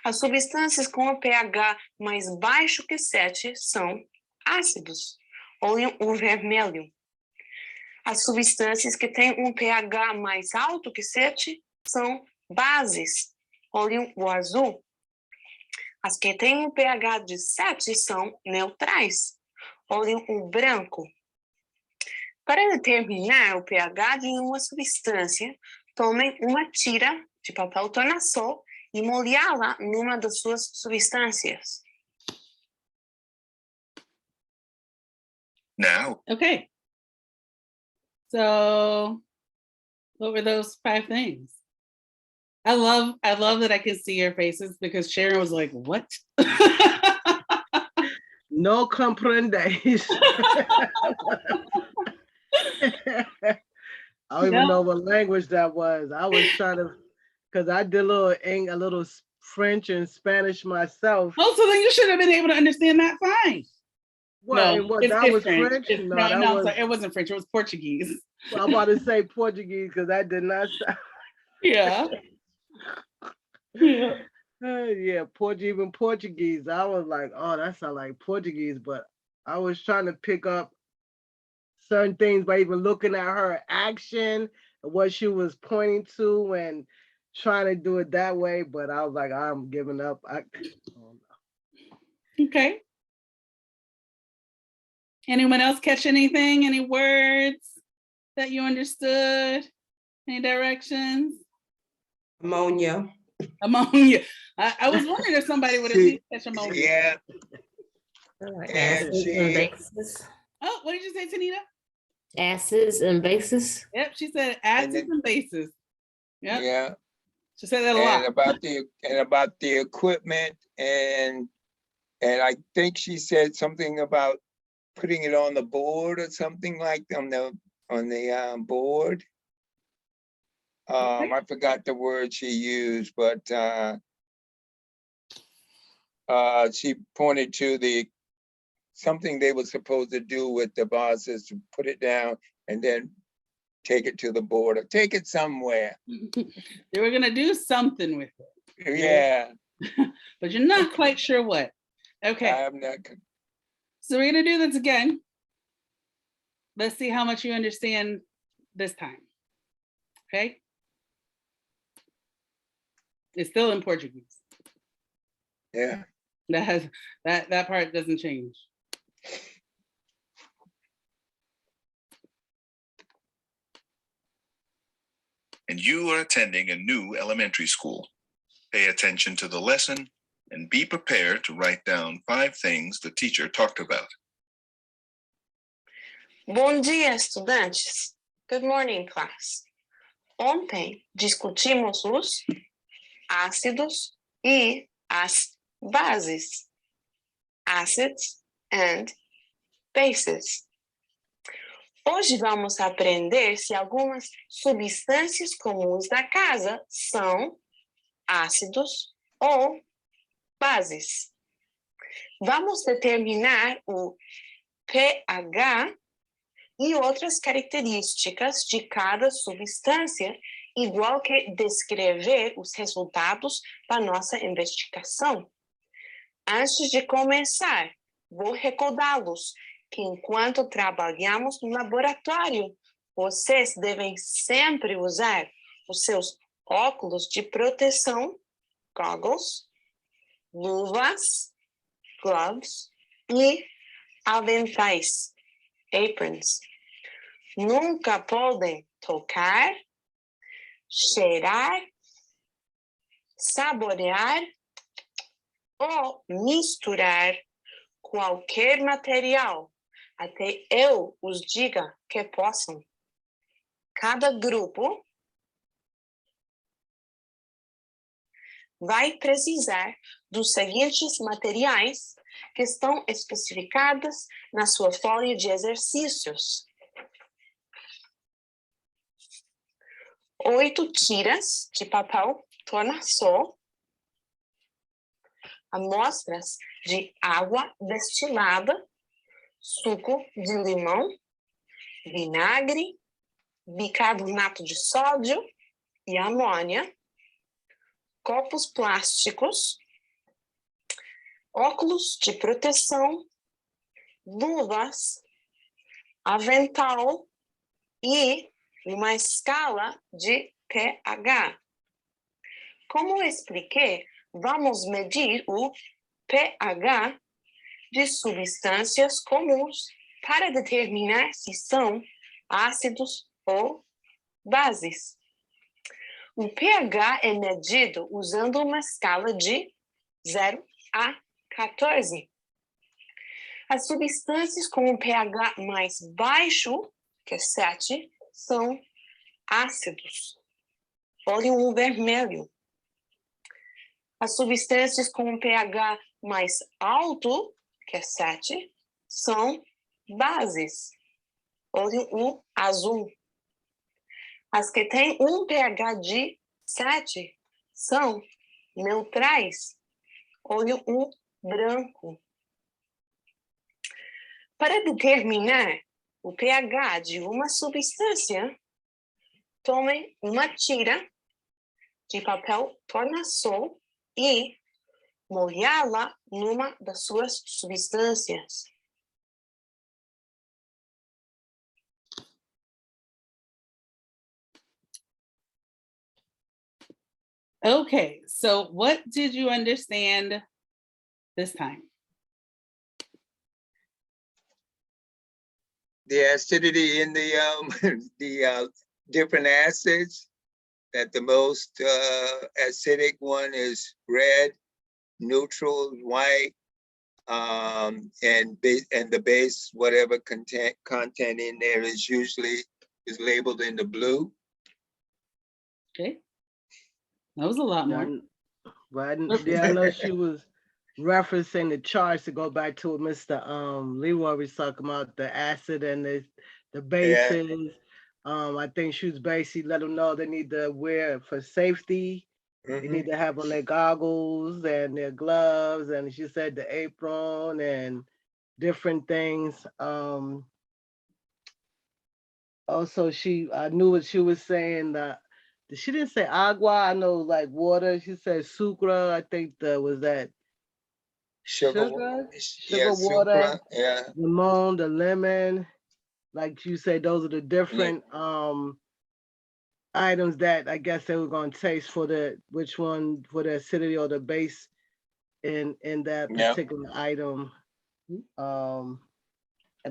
S15: As substâncias com o pH mais baixo que 7 são ácidos. Olhem o vermelho. As substâncias que têm um pH mais alto que 7 são bases. Olhem o azul. As que têm um pH de 7 são neutrais. Olhem o branco. Para determinar o pH de uma substância, tomem uma tira de papel tornassol e molhá-la numa das suas substâncias.
S14: Now,
S1: Okay. So what were those 5 things? I love that I can see your faces because Sharon was like, what?
S4: No comprendes. I don't even know what language that was. I was trying to, because I did a little French and Spanish myself.
S1: Oh, so then you should have been able to understand that fine.
S4: Well,
S1: No,
S4: that was French?
S1: Sorry, it wasn't French. It was Portuguese.
S4: Well, I'm about to say Portuguese because that did not sound.
S1: Yeah. Yeah.
S4: Yeah, even Portuguese. I was like, oh, that sounds like Portuguese, but I was trying to pick up certain things by even looking at her action, what she was pointing to, and trying to do it that way. But I was like, I'm giving up.
S1: Okay. Anyone else catch anything? Any words that you understood? Any directions?
S6: Ammonia.
S1: Ammonia. I was wondering if somebody would at least catch ammonia.
S5: Yeah.
S12: Acids and bases.
S1: Oh, what did you say, Tanita?
S12: Acids and bases.
S1: Yep, she said acids and bases. Yep.
S5: Yeah.
S1: She said that a lot.
S5: About the equipment and I think she said something about putting it on the board or something like on the board. I forgot the word she used, but she pointed to something they were supposed to do with the vases, to put it down and then take it to the board or take it somewhere.
S1: They were gonna do something with it.
S5: Yeah.
S1: But you're not quite sure what. Okay.
S5: I'm not.
S1: So we're gonna do this again. Let's see how much you understand this time. Okay. It's still in Portuguese.
S5: Yeah.
S1: That part doesn't change.
S14: and you are attending a new elementary school. Pay attention to the lesson and be prepared to write down 5 things the teacher talked about.
S15: Bom dia, estudantes. Good morning, class. Ontem discutimos os ácidos e as bases, acids and bases. Hoje vamos aprender se algumas substâncias comuns da casa são ácidos ou bases. Vamos determinar o pH e outras características de cada substância, igual que descrever os resultados da nossa investigação. Antes de começar, vou recordá-los que enquanto trabalhamos no laboratório, vocês devem sempre usar os seus óculos de proteção, goggles, luvas, gloves e aventais, aprons. Nunca podem tocar, cheirar, saborear ou misturar qualquer material até eu os diga que possam. Cada grupo vai precisar dos seguintes materiais que estão especificados na sua folha de exercícios: 8 tiras de papel tornassol, amostras de água destilada, suco de limão, vinagre, bicarbonato de sódio e amônia, copos plásticos, óculos de proteção, luvas, avental e uma escala de pH. Como expliquei, vamos medir o pH de substâncias comuns para determinar se são ácidos ou bases. O pH é medido usando uma escala de 0 a 14. As substâncias com um pH mais baixo que 7 são ácidos. Olha o vermelho. As substâncias com um pH mais alto que 7 são bases. Olha o azul. As que têm um pH de 7 são neutrais. Olha o branco. Para determinar o pH de uma substância, tome uma tira de papel tornassol e molhá-la numa das suas substâncias.
S1: Okay, so what did you understand this time?
S5: The acidity in the different acids, that the most acidic one is red, neutral, white, and the base, whatever content in there is usually is labeled in the blue.
S1: Okay. That was a lot more.
S4: Right. Yeah, I know she was referencing the charts to go back to what Mr. Leroy was talking about, the acid and the bases. Yeah. I think she was basically let them know they need to wear for safety. They need to have on their goggles and their gloves, and she said the apron and different things. Also, I knew what she was saying. She didn't say agua. I know like water. She said sucra. I think was that sugar
S5: yeah,
S4: water.
S5: Sucra, yeah.
S4: Limon, the lemon. Like you said, those are the different items that I guess they were going to taste for which one for the acidity or the base in that particular item. And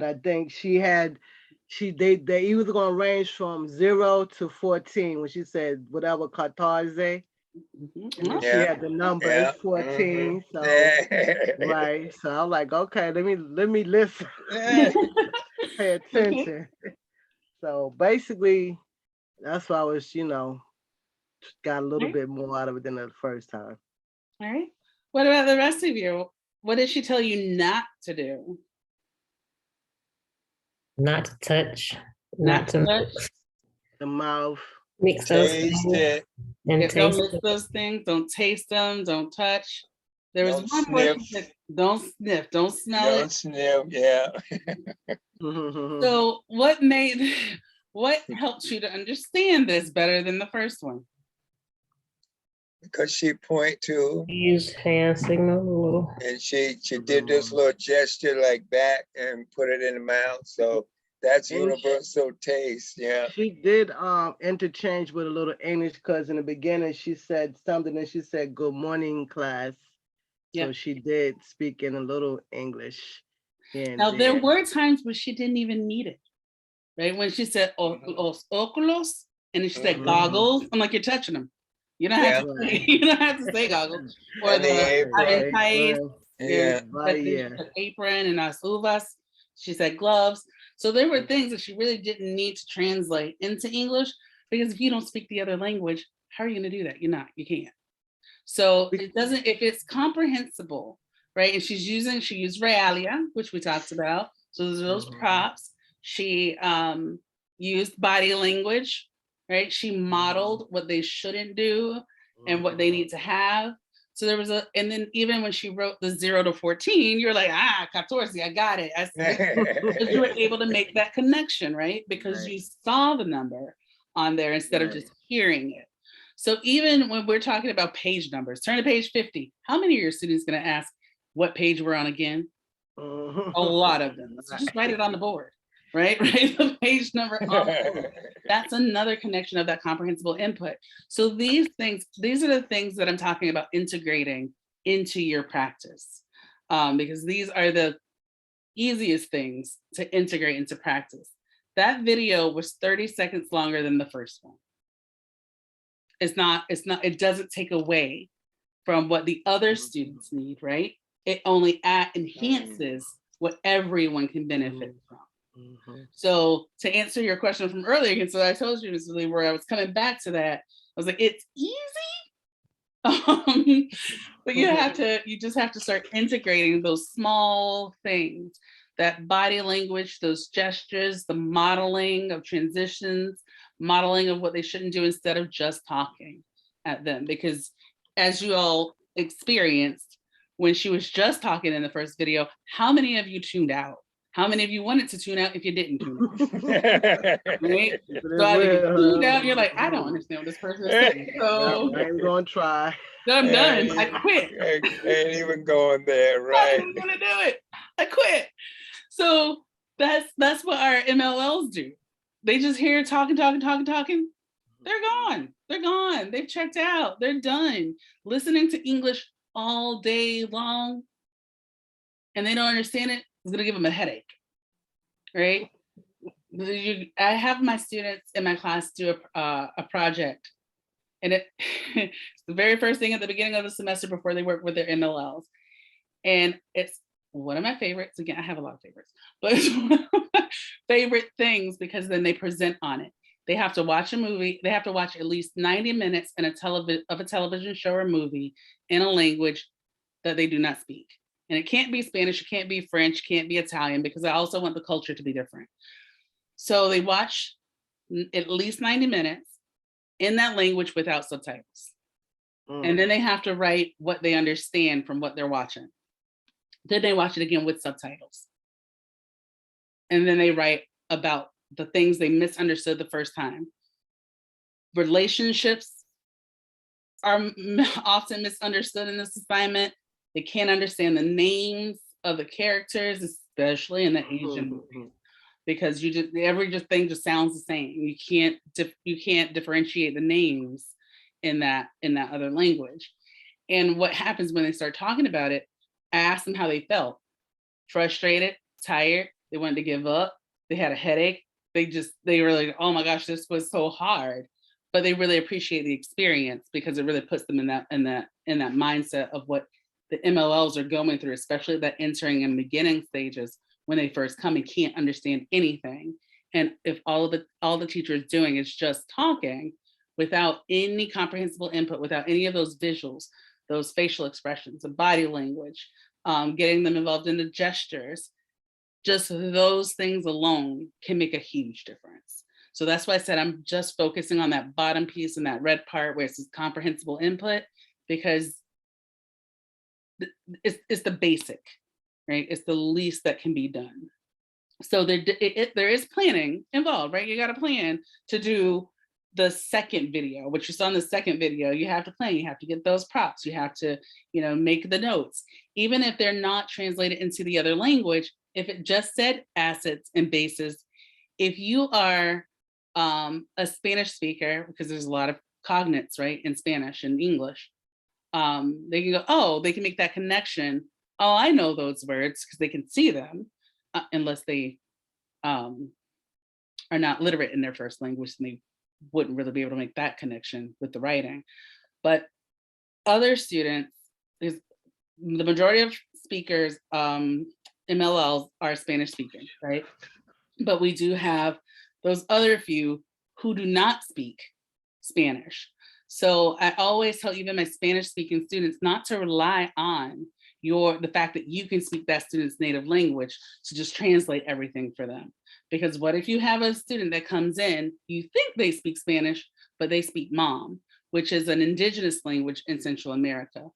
S4: I think they either going to range from 0 to 14 when she said whatever Cartagena. And she had the number, it's 14. So right. So I'm like, okay, let me listen. Pay attention. So basically, that's why I was, got a little bit more out of it than the first time.
S1: All right. What about the rest of you? What did she tell you not to do?
S12: Not to touch,
S1: Not
S12: not
S1: to
S12: to
S1: touch?
S4: The mouth.
S12: mix those
S5: Taste
S12: things
S5: it.
S12: and
S1: Yeah, don't
S12: taste
S1: mix
S12: it.
S1: those things, don't taste them, don't touch. There was
S5: Don't
S1: one where she
S5: sniff.
S1: said, don't sniff, don't smell
S5: Don't
S1: it.
S5: sniff, yeah.
S1: So what helped you to understand this better than the first one?
S5: Because she point to,
S12: Use hand signals a little.
S5: and she did this little gesture like that and put it in the mouth. So that's
S4: And
S5: universal taste, yeah.
S4: she did interchange with a little English because in the beginning she said something and she said good morning class.
S1: Yeah.
S4: So she did speak in a little English.
S1: Now there were times where she didn't even need it, right? When she said los óculos and then she said goggles, I'm like, you're touching them. You don't have to say, you don't have to say goggles. Or
S5: And the apron.
S1: yeah,
S5: Yeah.
S1: the apron and las uvas. She said gloves. So there were things that she really didn't need to translate into English, because if you don't speak the other language, how are you going to do that? You can't. So it doesn't, if it's comprehensible, right? And she used realia, which we talked about. So there's those props. She used body language, right? She modeled what they shouldn't do and what they need to have. So there was and then even when she wrote the 0 to 14, you're like, 14, I got it. Because you were able to make that connection, right? Because you saw the number on there instead of just hearing it. So even when we're talking about page numbers, turn to page 50. How many of your students going to ask what page we're on again? A lot of them. So just write it on the board, right? Write the page number on the board. That's another connection of that comprehensible input. So these are the things that I'm talking about integrating into your practice, because these are the easiest things to integrate into practice. That video was 30 seconds longer than the first one. It doesn't take away from what the other students need, right? It only enhances what everyone can benefit from. So to answer your question from earlier, and so I told you, Ms. Lee, where I was coming back to that, I was like, it's easy. But you just have to start integrating those small things, that body language, those gestures, the modeling of transitions, modeling of what they shouldn't do instead of just talking at them. Because as you all experienced, when she was just talking in the first video, how many of you tuned out? How many of you wanted to tune out if you didn't tune out? Right? So either you tuned out, you're like, I don't understand what this person is saying. So
S4: I ain't gonna try.
S1: I'm done. I quit.
S5: Ain't even going there, right?
S1: I'm gonna do it. I quit. So that's what our MLLs do. They just hear talking. They're gone. They're gone. They've checked out. They're done. Listening to English all day long and they don't understand it, it's gonna give them a headache, right? I have my students in my class do a project, and it's the very first thing at the beginning of the semester before they work with their MLLs. And it's one of my favorites. Again, I have a lot of favorites, but it's one of my favorite things because then they present on it. They have to watch a movie. They have to watch at least 90 minutes of a television show or movie in a language that they do not speak. And it can't be Spanish, it can't be French, it can't be Italian, because I also want the culture to be different. So they watch at least 90 minutes in that language without subtitles. And then they have to write what they understand from what they're watching. Then they watch it again with subtitles. And then they write about the things they misunderstood the first time. Relationships are often misunderstood in this assignment. They can't understand the names of the characters, especially in the Asian movies, because everything just sounds the same. You can't differentiate the names in that other language. And what happens when they start talking about it, I asked them how they felt. Frustrated, tired, they wanted to give up, they had a headache, they were like, oh my gosh, this was so hard. But they really appreciate the experience because it really puts them in that mindset of what the MLLs are going through, especially that entering and beginning stages when they first come and can't understand anything. And if all the teacher is doing is just talking without any comprehensible input, without any of those visuals, those facial expressions, the body language, getting them involved in the gestures. Just those things alone can make a huge difference. So that's why I said I'm just focusing on that bottom piece and that red part where it says comprehensible input, because it's the basic, right? It's the least that can be done. So there is planning involved, right? You got to plan to do the second video, which you saw in the second video. You have to plan, you have to get those props, you have to, make the notes. Even if they're not translated into the other language, if it just said assets and bases, if you are a Spanish speaker, because there's a lot of cognates, right, in Spanish and English, they can go, oh, they can make that connection. Oh, I know those words because they can see them, unless they are not literate in their first language, and they wouldn't really be able to make that connection with the writing. But other students, the majority of speakers, MLLs, are Spanish speaking, right? But we do have those other few who do not speak Spanish. So I always tell even my Spanish speaking students not to rely on the fact that you can speak that student's native language to just translate everything for them. Because what if you have a student that comes in, you think they speak Spanish, but they speak Mom, which is an indigenous language in Central America.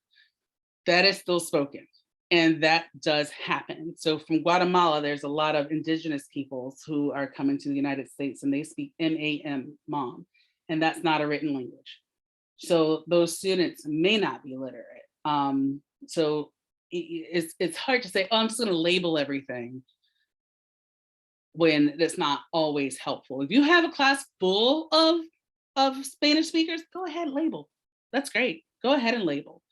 S1: That is still spoken, and that does happen. So from Guatemala, there's a lot of indigenous peoples who are coming to the United States, and they speak MAM, Mom, and that's not a written language. So those students may not be literate. So it's hard to say, oh, I'm just going to label everything, when that's not always helpful. If you have a class full of Spanish speakers, go ahead and label. That's great. Go ahead and label.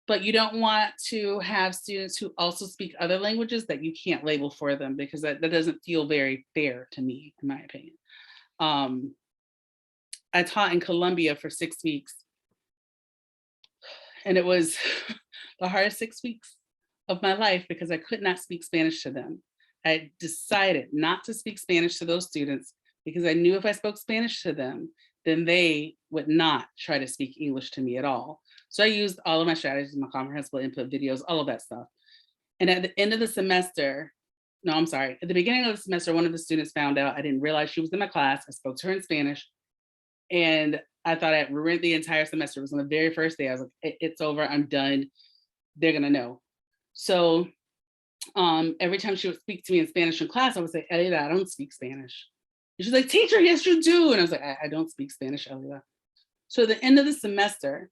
S1: But you don't want to have students who also speak other languages that you can't label for them, because that doesn't feel very fair to me, in my opinion. I taught in Colombia for 6 weeks, and it was the hardest 6 weeks of my life because I could not speak Spanish to them. I decided not to speak Spanish to those students because I knew if I spoke Spanish to them, then they would not try to speak English to me at all. So I used all of my strategies, my comprehensible input videos, all of that stuff. And at the end of the semester, no, I'm sorry, at the beginning of the semester, one of the students found out. I didn't realize she was in my class. I spoke to her in Spanish, and I thought I ruined the entire semester. It was on the very first day. I was like, it's over, I'm done. They're gonna know. So every time she would speak to me in Spanish in class, I would say, Elida, I don't speak Spanish. And she's like, teacher, yes, you do. And I was like, I don't speak Spanish, Elida. So at the end of the semester,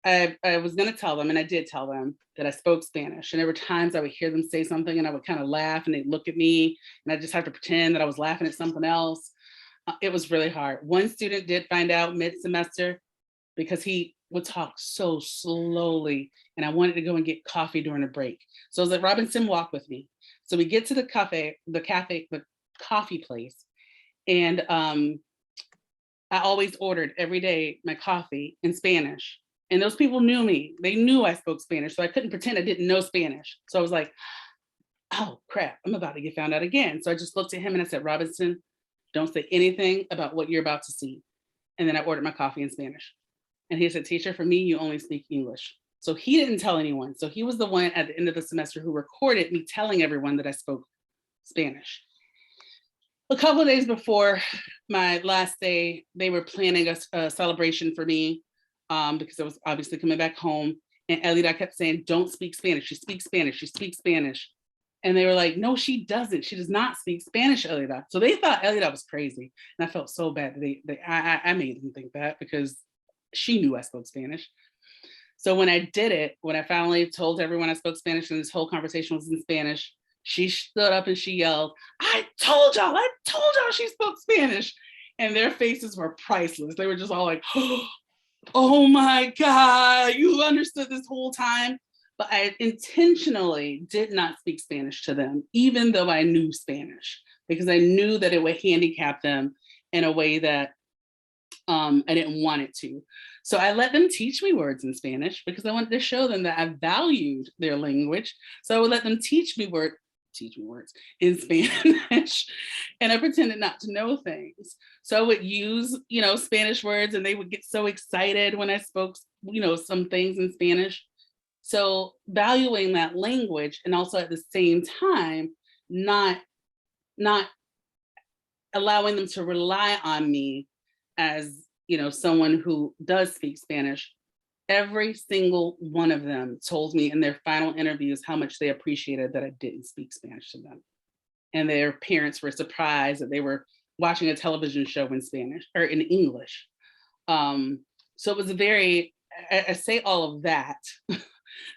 S1: I was gonna tell them, and I did tell them, that I spoke Spanish. And there were times I would hear them say something and I would kind of laugh, and they'd look at me and I just have to pretend that I was laughing at something else. It was really hard. One student did find out mid-semester because he would talk so slowly, and I wanted to go and get coffee during a break. So I was like, Robinson, walk with me. So we get to the coffee place, and I always ordered every day my coffee in Spanish. And those people knew me. They knew I spoke Spanish, so I couldn't pretend I didn't know Spanish. So I was like, oh crap, I'm about to get found out again. So I just looked at him and I said, Robinson, don't say anything about what you're about to see. And then I ordered my coffee in Spanish. And he said, teacher, for me, you only speak English. So he didn't tell anyone. So he was the one at the end of the semester who recorded me telling everyone that I spoke Spanish. A couple of days before my last day, they were planning a celebration for me because I was obviously coming back home. And Elida kept saying, don't speak Spanish. She speaks Spanish. She speaks Spanish. And they were like, no, she doesn't. She does not speak Spanish, Elida. So they thought Elida was crazy. And I felt so bad that I made them think that, because she knew I spoke Spanish. So when I did it, when I finally told everyone I spoke Spanish and this whole conversation was in Spanish, she stood up and she yelled, I told y'all she spoke Spanish. And their faces were priceless. They were just all like, oh my God, you understood this whole time? But I intentionally did not speak Spanish to them, even though I knew Spanish, because I knew that it would handicap them in a way that I didn't want it to. So I let them teach me words in Spanish because I wanted to show them that I valued their language. So I would let them teach me teach me words in Spanish, and I pretended not to know things. So I would use, Spanish words, and they would get so excited when I spoke, some things in Spanish. So valuing that language, and also at the same time, not allowing them to rely on me as, someone who does speak Spanish. Every single one of them told me in their final interviews how much they appreciated that I didn't speak Spanish to them. And their parents were surprised that they were watching a television show in Spanish or in English. So it was I say all of that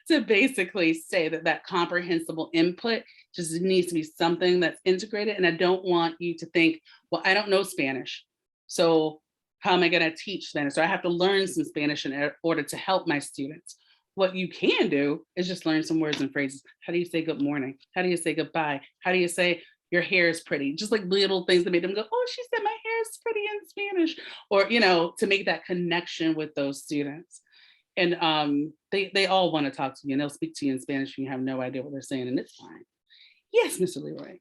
S1: to basically say that comprehensible input just needs to be something that's integrated. And I don't want you to think, well, I don't know Spanish, so how am I going to teach Spanish? So I have to learn some Spanish in order to help my students. What you can do is just learn some words and phrases. How do you say good morning? How do you say goodbye? How do you say your hair is pretty? Just like little things that made them go, oh, she said my hair is pretty in Spanish. Or, to make that connection with those students. And they all want to talk to you, and they'll speak to you in Spanish and you have no idea what they're saying, and it's fine. Yes, Mr. Leroy.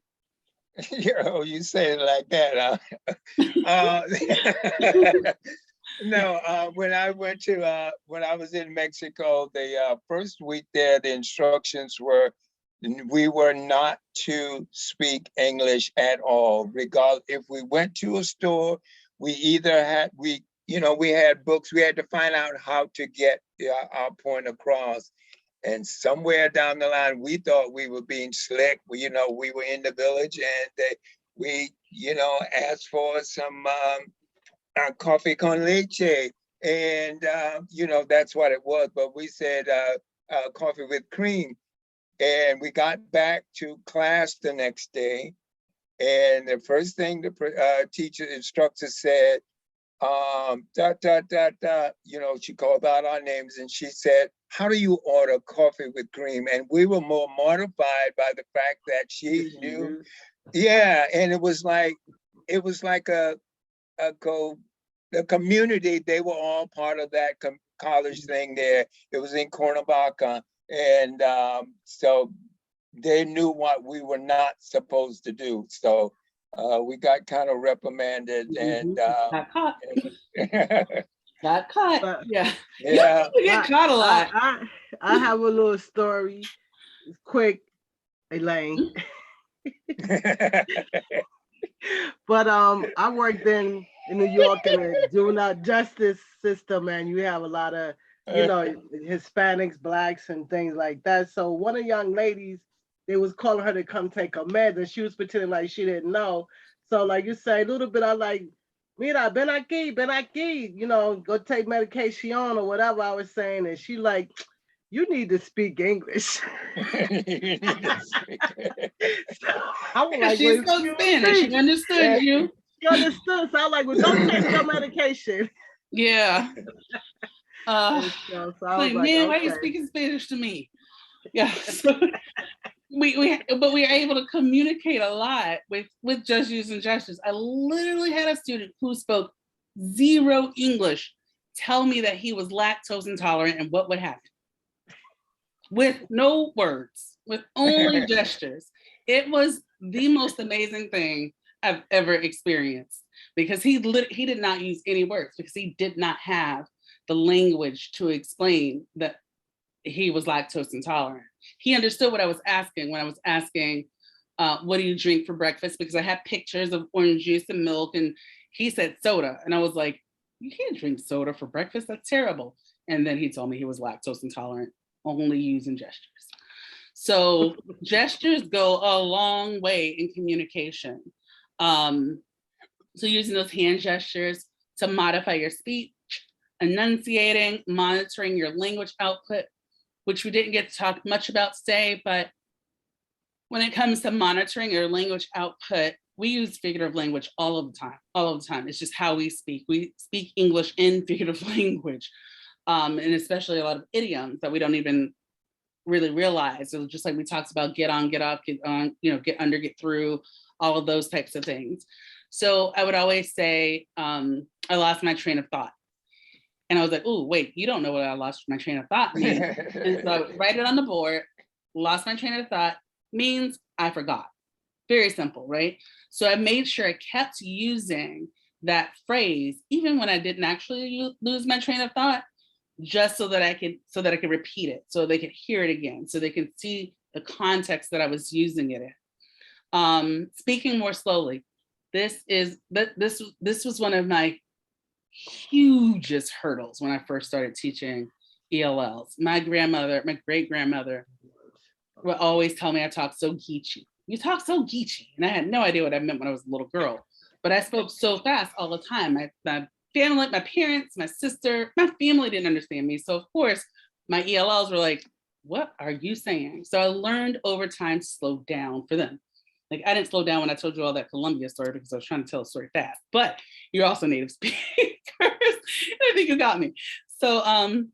S5: You say it like that, huh? No, when I was in Mexico, the first week there, the instructions were, we were not to speak English at all. Regardless, if we went to a store, we had books, we had to find out how to get our point across. And somewhere down the line, we thought we were being slick. We were in the village, and we asked for some coffee con leche. And, that's what it was. But we said coffee with cream. And we got back to class the next day. And the first thing the instructor said, she called out our names, and she said, how do you order coffee with cream? And we were more mortified by the fact that she knew. Yeah, and it was like the community, they were all part of that college thing there. It was in Cuernavaca. And so they knew what we were not supposed to do. So we got kind of reprimanded, and
S1: got caught. Got caught.
S4: But,
S1: yeah.
S5: Yeah.
S1: We get caught a lot.
S4: I have a little story. It's quick, Elaine. But I worked in New York in the juvenile justice system, and you have a lot of Hispanics, blacks, and things like that. So one of the young ladies, they was calling her to come take her meds, and she was pretending like she didn't know. So like you say, a little bit, I like, mira, ven aquí, go take medication or whatever I was saying. And she like, you need to speak English. I was like,
S1: she spoke Spanish. She understood you.
S4: She understood. So I was like, well, don't take your medication.
S1: Yeah.
S4: So I was
S1: like, man,
S4: okay.
S1: why are you speaking Spanish to me? Yeah. So we were able to communicate a lot with Just Using Gestures. I literally had a student who spoke zero English tell me that he was lactose intolerant and what would happen. With no words, with only gestures. It was the most amazing thing I've ever experienced, because he did not use any words, because he did not have the language to explain that he was lactose intolerant. He understood what I was asking when I was asking, what do you drink for breakfast? Because I had pictures of orange juice and milk, and he said soda. And I was like, you can't drink soda for breakfast, that's terrible. And then he told me he was lactose intolerant, only using gestures. So gestures go a long way in communication. So using those hand gestures to modify your speech, enunciating, monitoring your language output, which we didn't get to talk much about today, but when it comes to monitoring your language output, we use figurative language all of the time. It's just how we speak. We speak English in figurative language, and especially a lot of idioms that we don't even really realize. So just like we talked about, get on, get off, get on, get under, get through, all of those types of things. So I would always say, I lost my train of thought. And I was like, oh, wait, you don't know what I lost my train of thought means. And so I would write it on the board. Lost my train of thought means I forgot. Very simple, right? So I made sure I kept using that phrase, even when I didn't actually lose my train of thought, just so that I could repeat it, so they could hear it again, so they could see the context that I was using it in. Speaking more slowly. This was one of my hugest hurdles when I first started teaching ELLs. My great grandmother would always tell me I talk so geeky. You talk so geeky. And I had no idea what I meant when I was a little girl, but I spoke so fast all the time. My family, my parents, my sister, my family didn't understand me. So of course, my ELLs were like, what are you saying? So I learned over time to slow down for them. Like I didn't slow down when I told you all that Columbia story because I was trying to tell a story fast, but you're also native speakers. I think you got me. So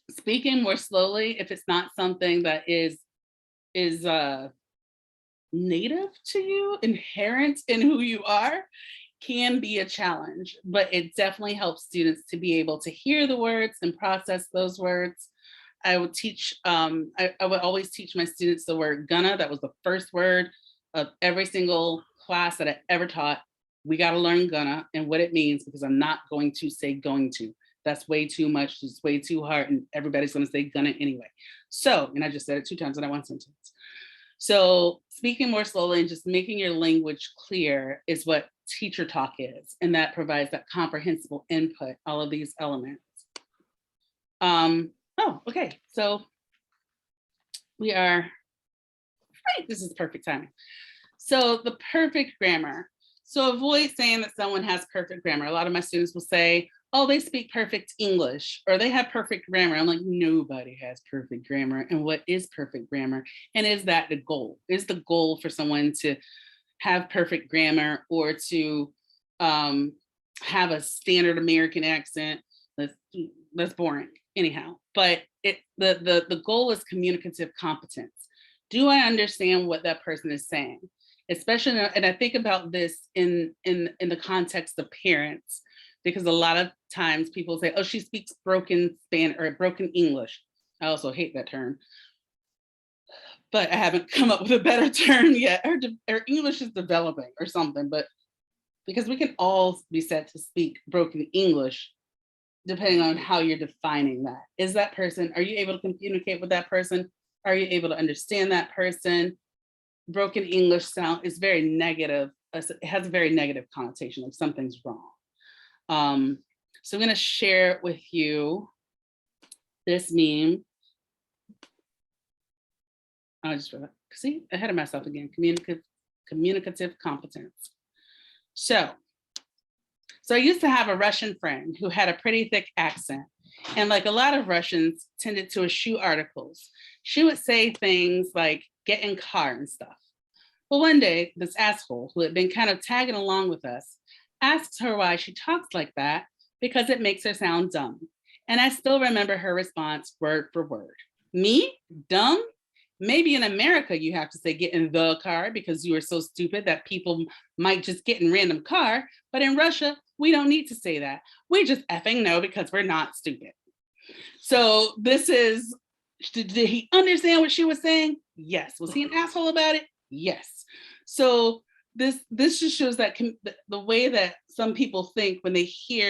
S1: speaking more slowly, if it's not something that is native to you, inherent in who you are, can be a challenge, but it definitely helps students to be able to hear the words and process those words. I would teach, I would always teach my students the word gonna. That was the first word of every single class that I ever taught. We got to learn gonna and what it means, because I'm not going to say going to. That's way too much, it's way too hard, and everybody's going to say gonna anyway. So, and I just said it 2 times in that one sentence. So speaking more slowly and just making your language clear is what teacher talk is, and that provides that comprehensible input, all of these elements. Oh, okay, so we are, right, this is perfect timing. So the perfect grammar. So avoid saying that someone has perfect grammar. A lot of my students will say, oh, they speak perfect English, or they have perfect grammar. I'm like, nobody has perfect grammar. And what is perfect grammar? And is that the goal? Is the goal for someone to have perfect grammar, or to have a standard American accent? That's boring anyhow. But the goal is communicative competence. Do I understand what that person is saying? Especially, and I think about this in the context of parents, because a lot of times people say, oh, she speaks broken Spanish or broken English. I also hate that term, but I haven't come up with a better term yet. Or English is developing or something, but because we can all be said to speak broken English, depending on how you're defining that. Is that person, are you able to communicate with that person? Are you able to understand that person? Broken English sound is very negative. It has a very negative connotation, like something's wrong. So I'm going to share with you this meme. I just read that. See, ahead of myself again. Communicative competence. So I used to have a Russian friend who had a pretty thick accent. And like a lot of Russians tended to eschew articles. She would say things like get in car and stuff. Well, one day, this asshole who had been kind of tagging along with us asked her why she talks like that, because it makes her sound dumb. And I still remember her response word for word. Me? Dumb? Maybe in America you have to say get in the car because you are so stupid that people might just get in random car. But in Russia, we don't need to say that. We just effing know because we're not stupid. So this is, did he understand what she was saying? Yes. Was he an asshole about it? Yes. So this just shows that the way that some people think when they hear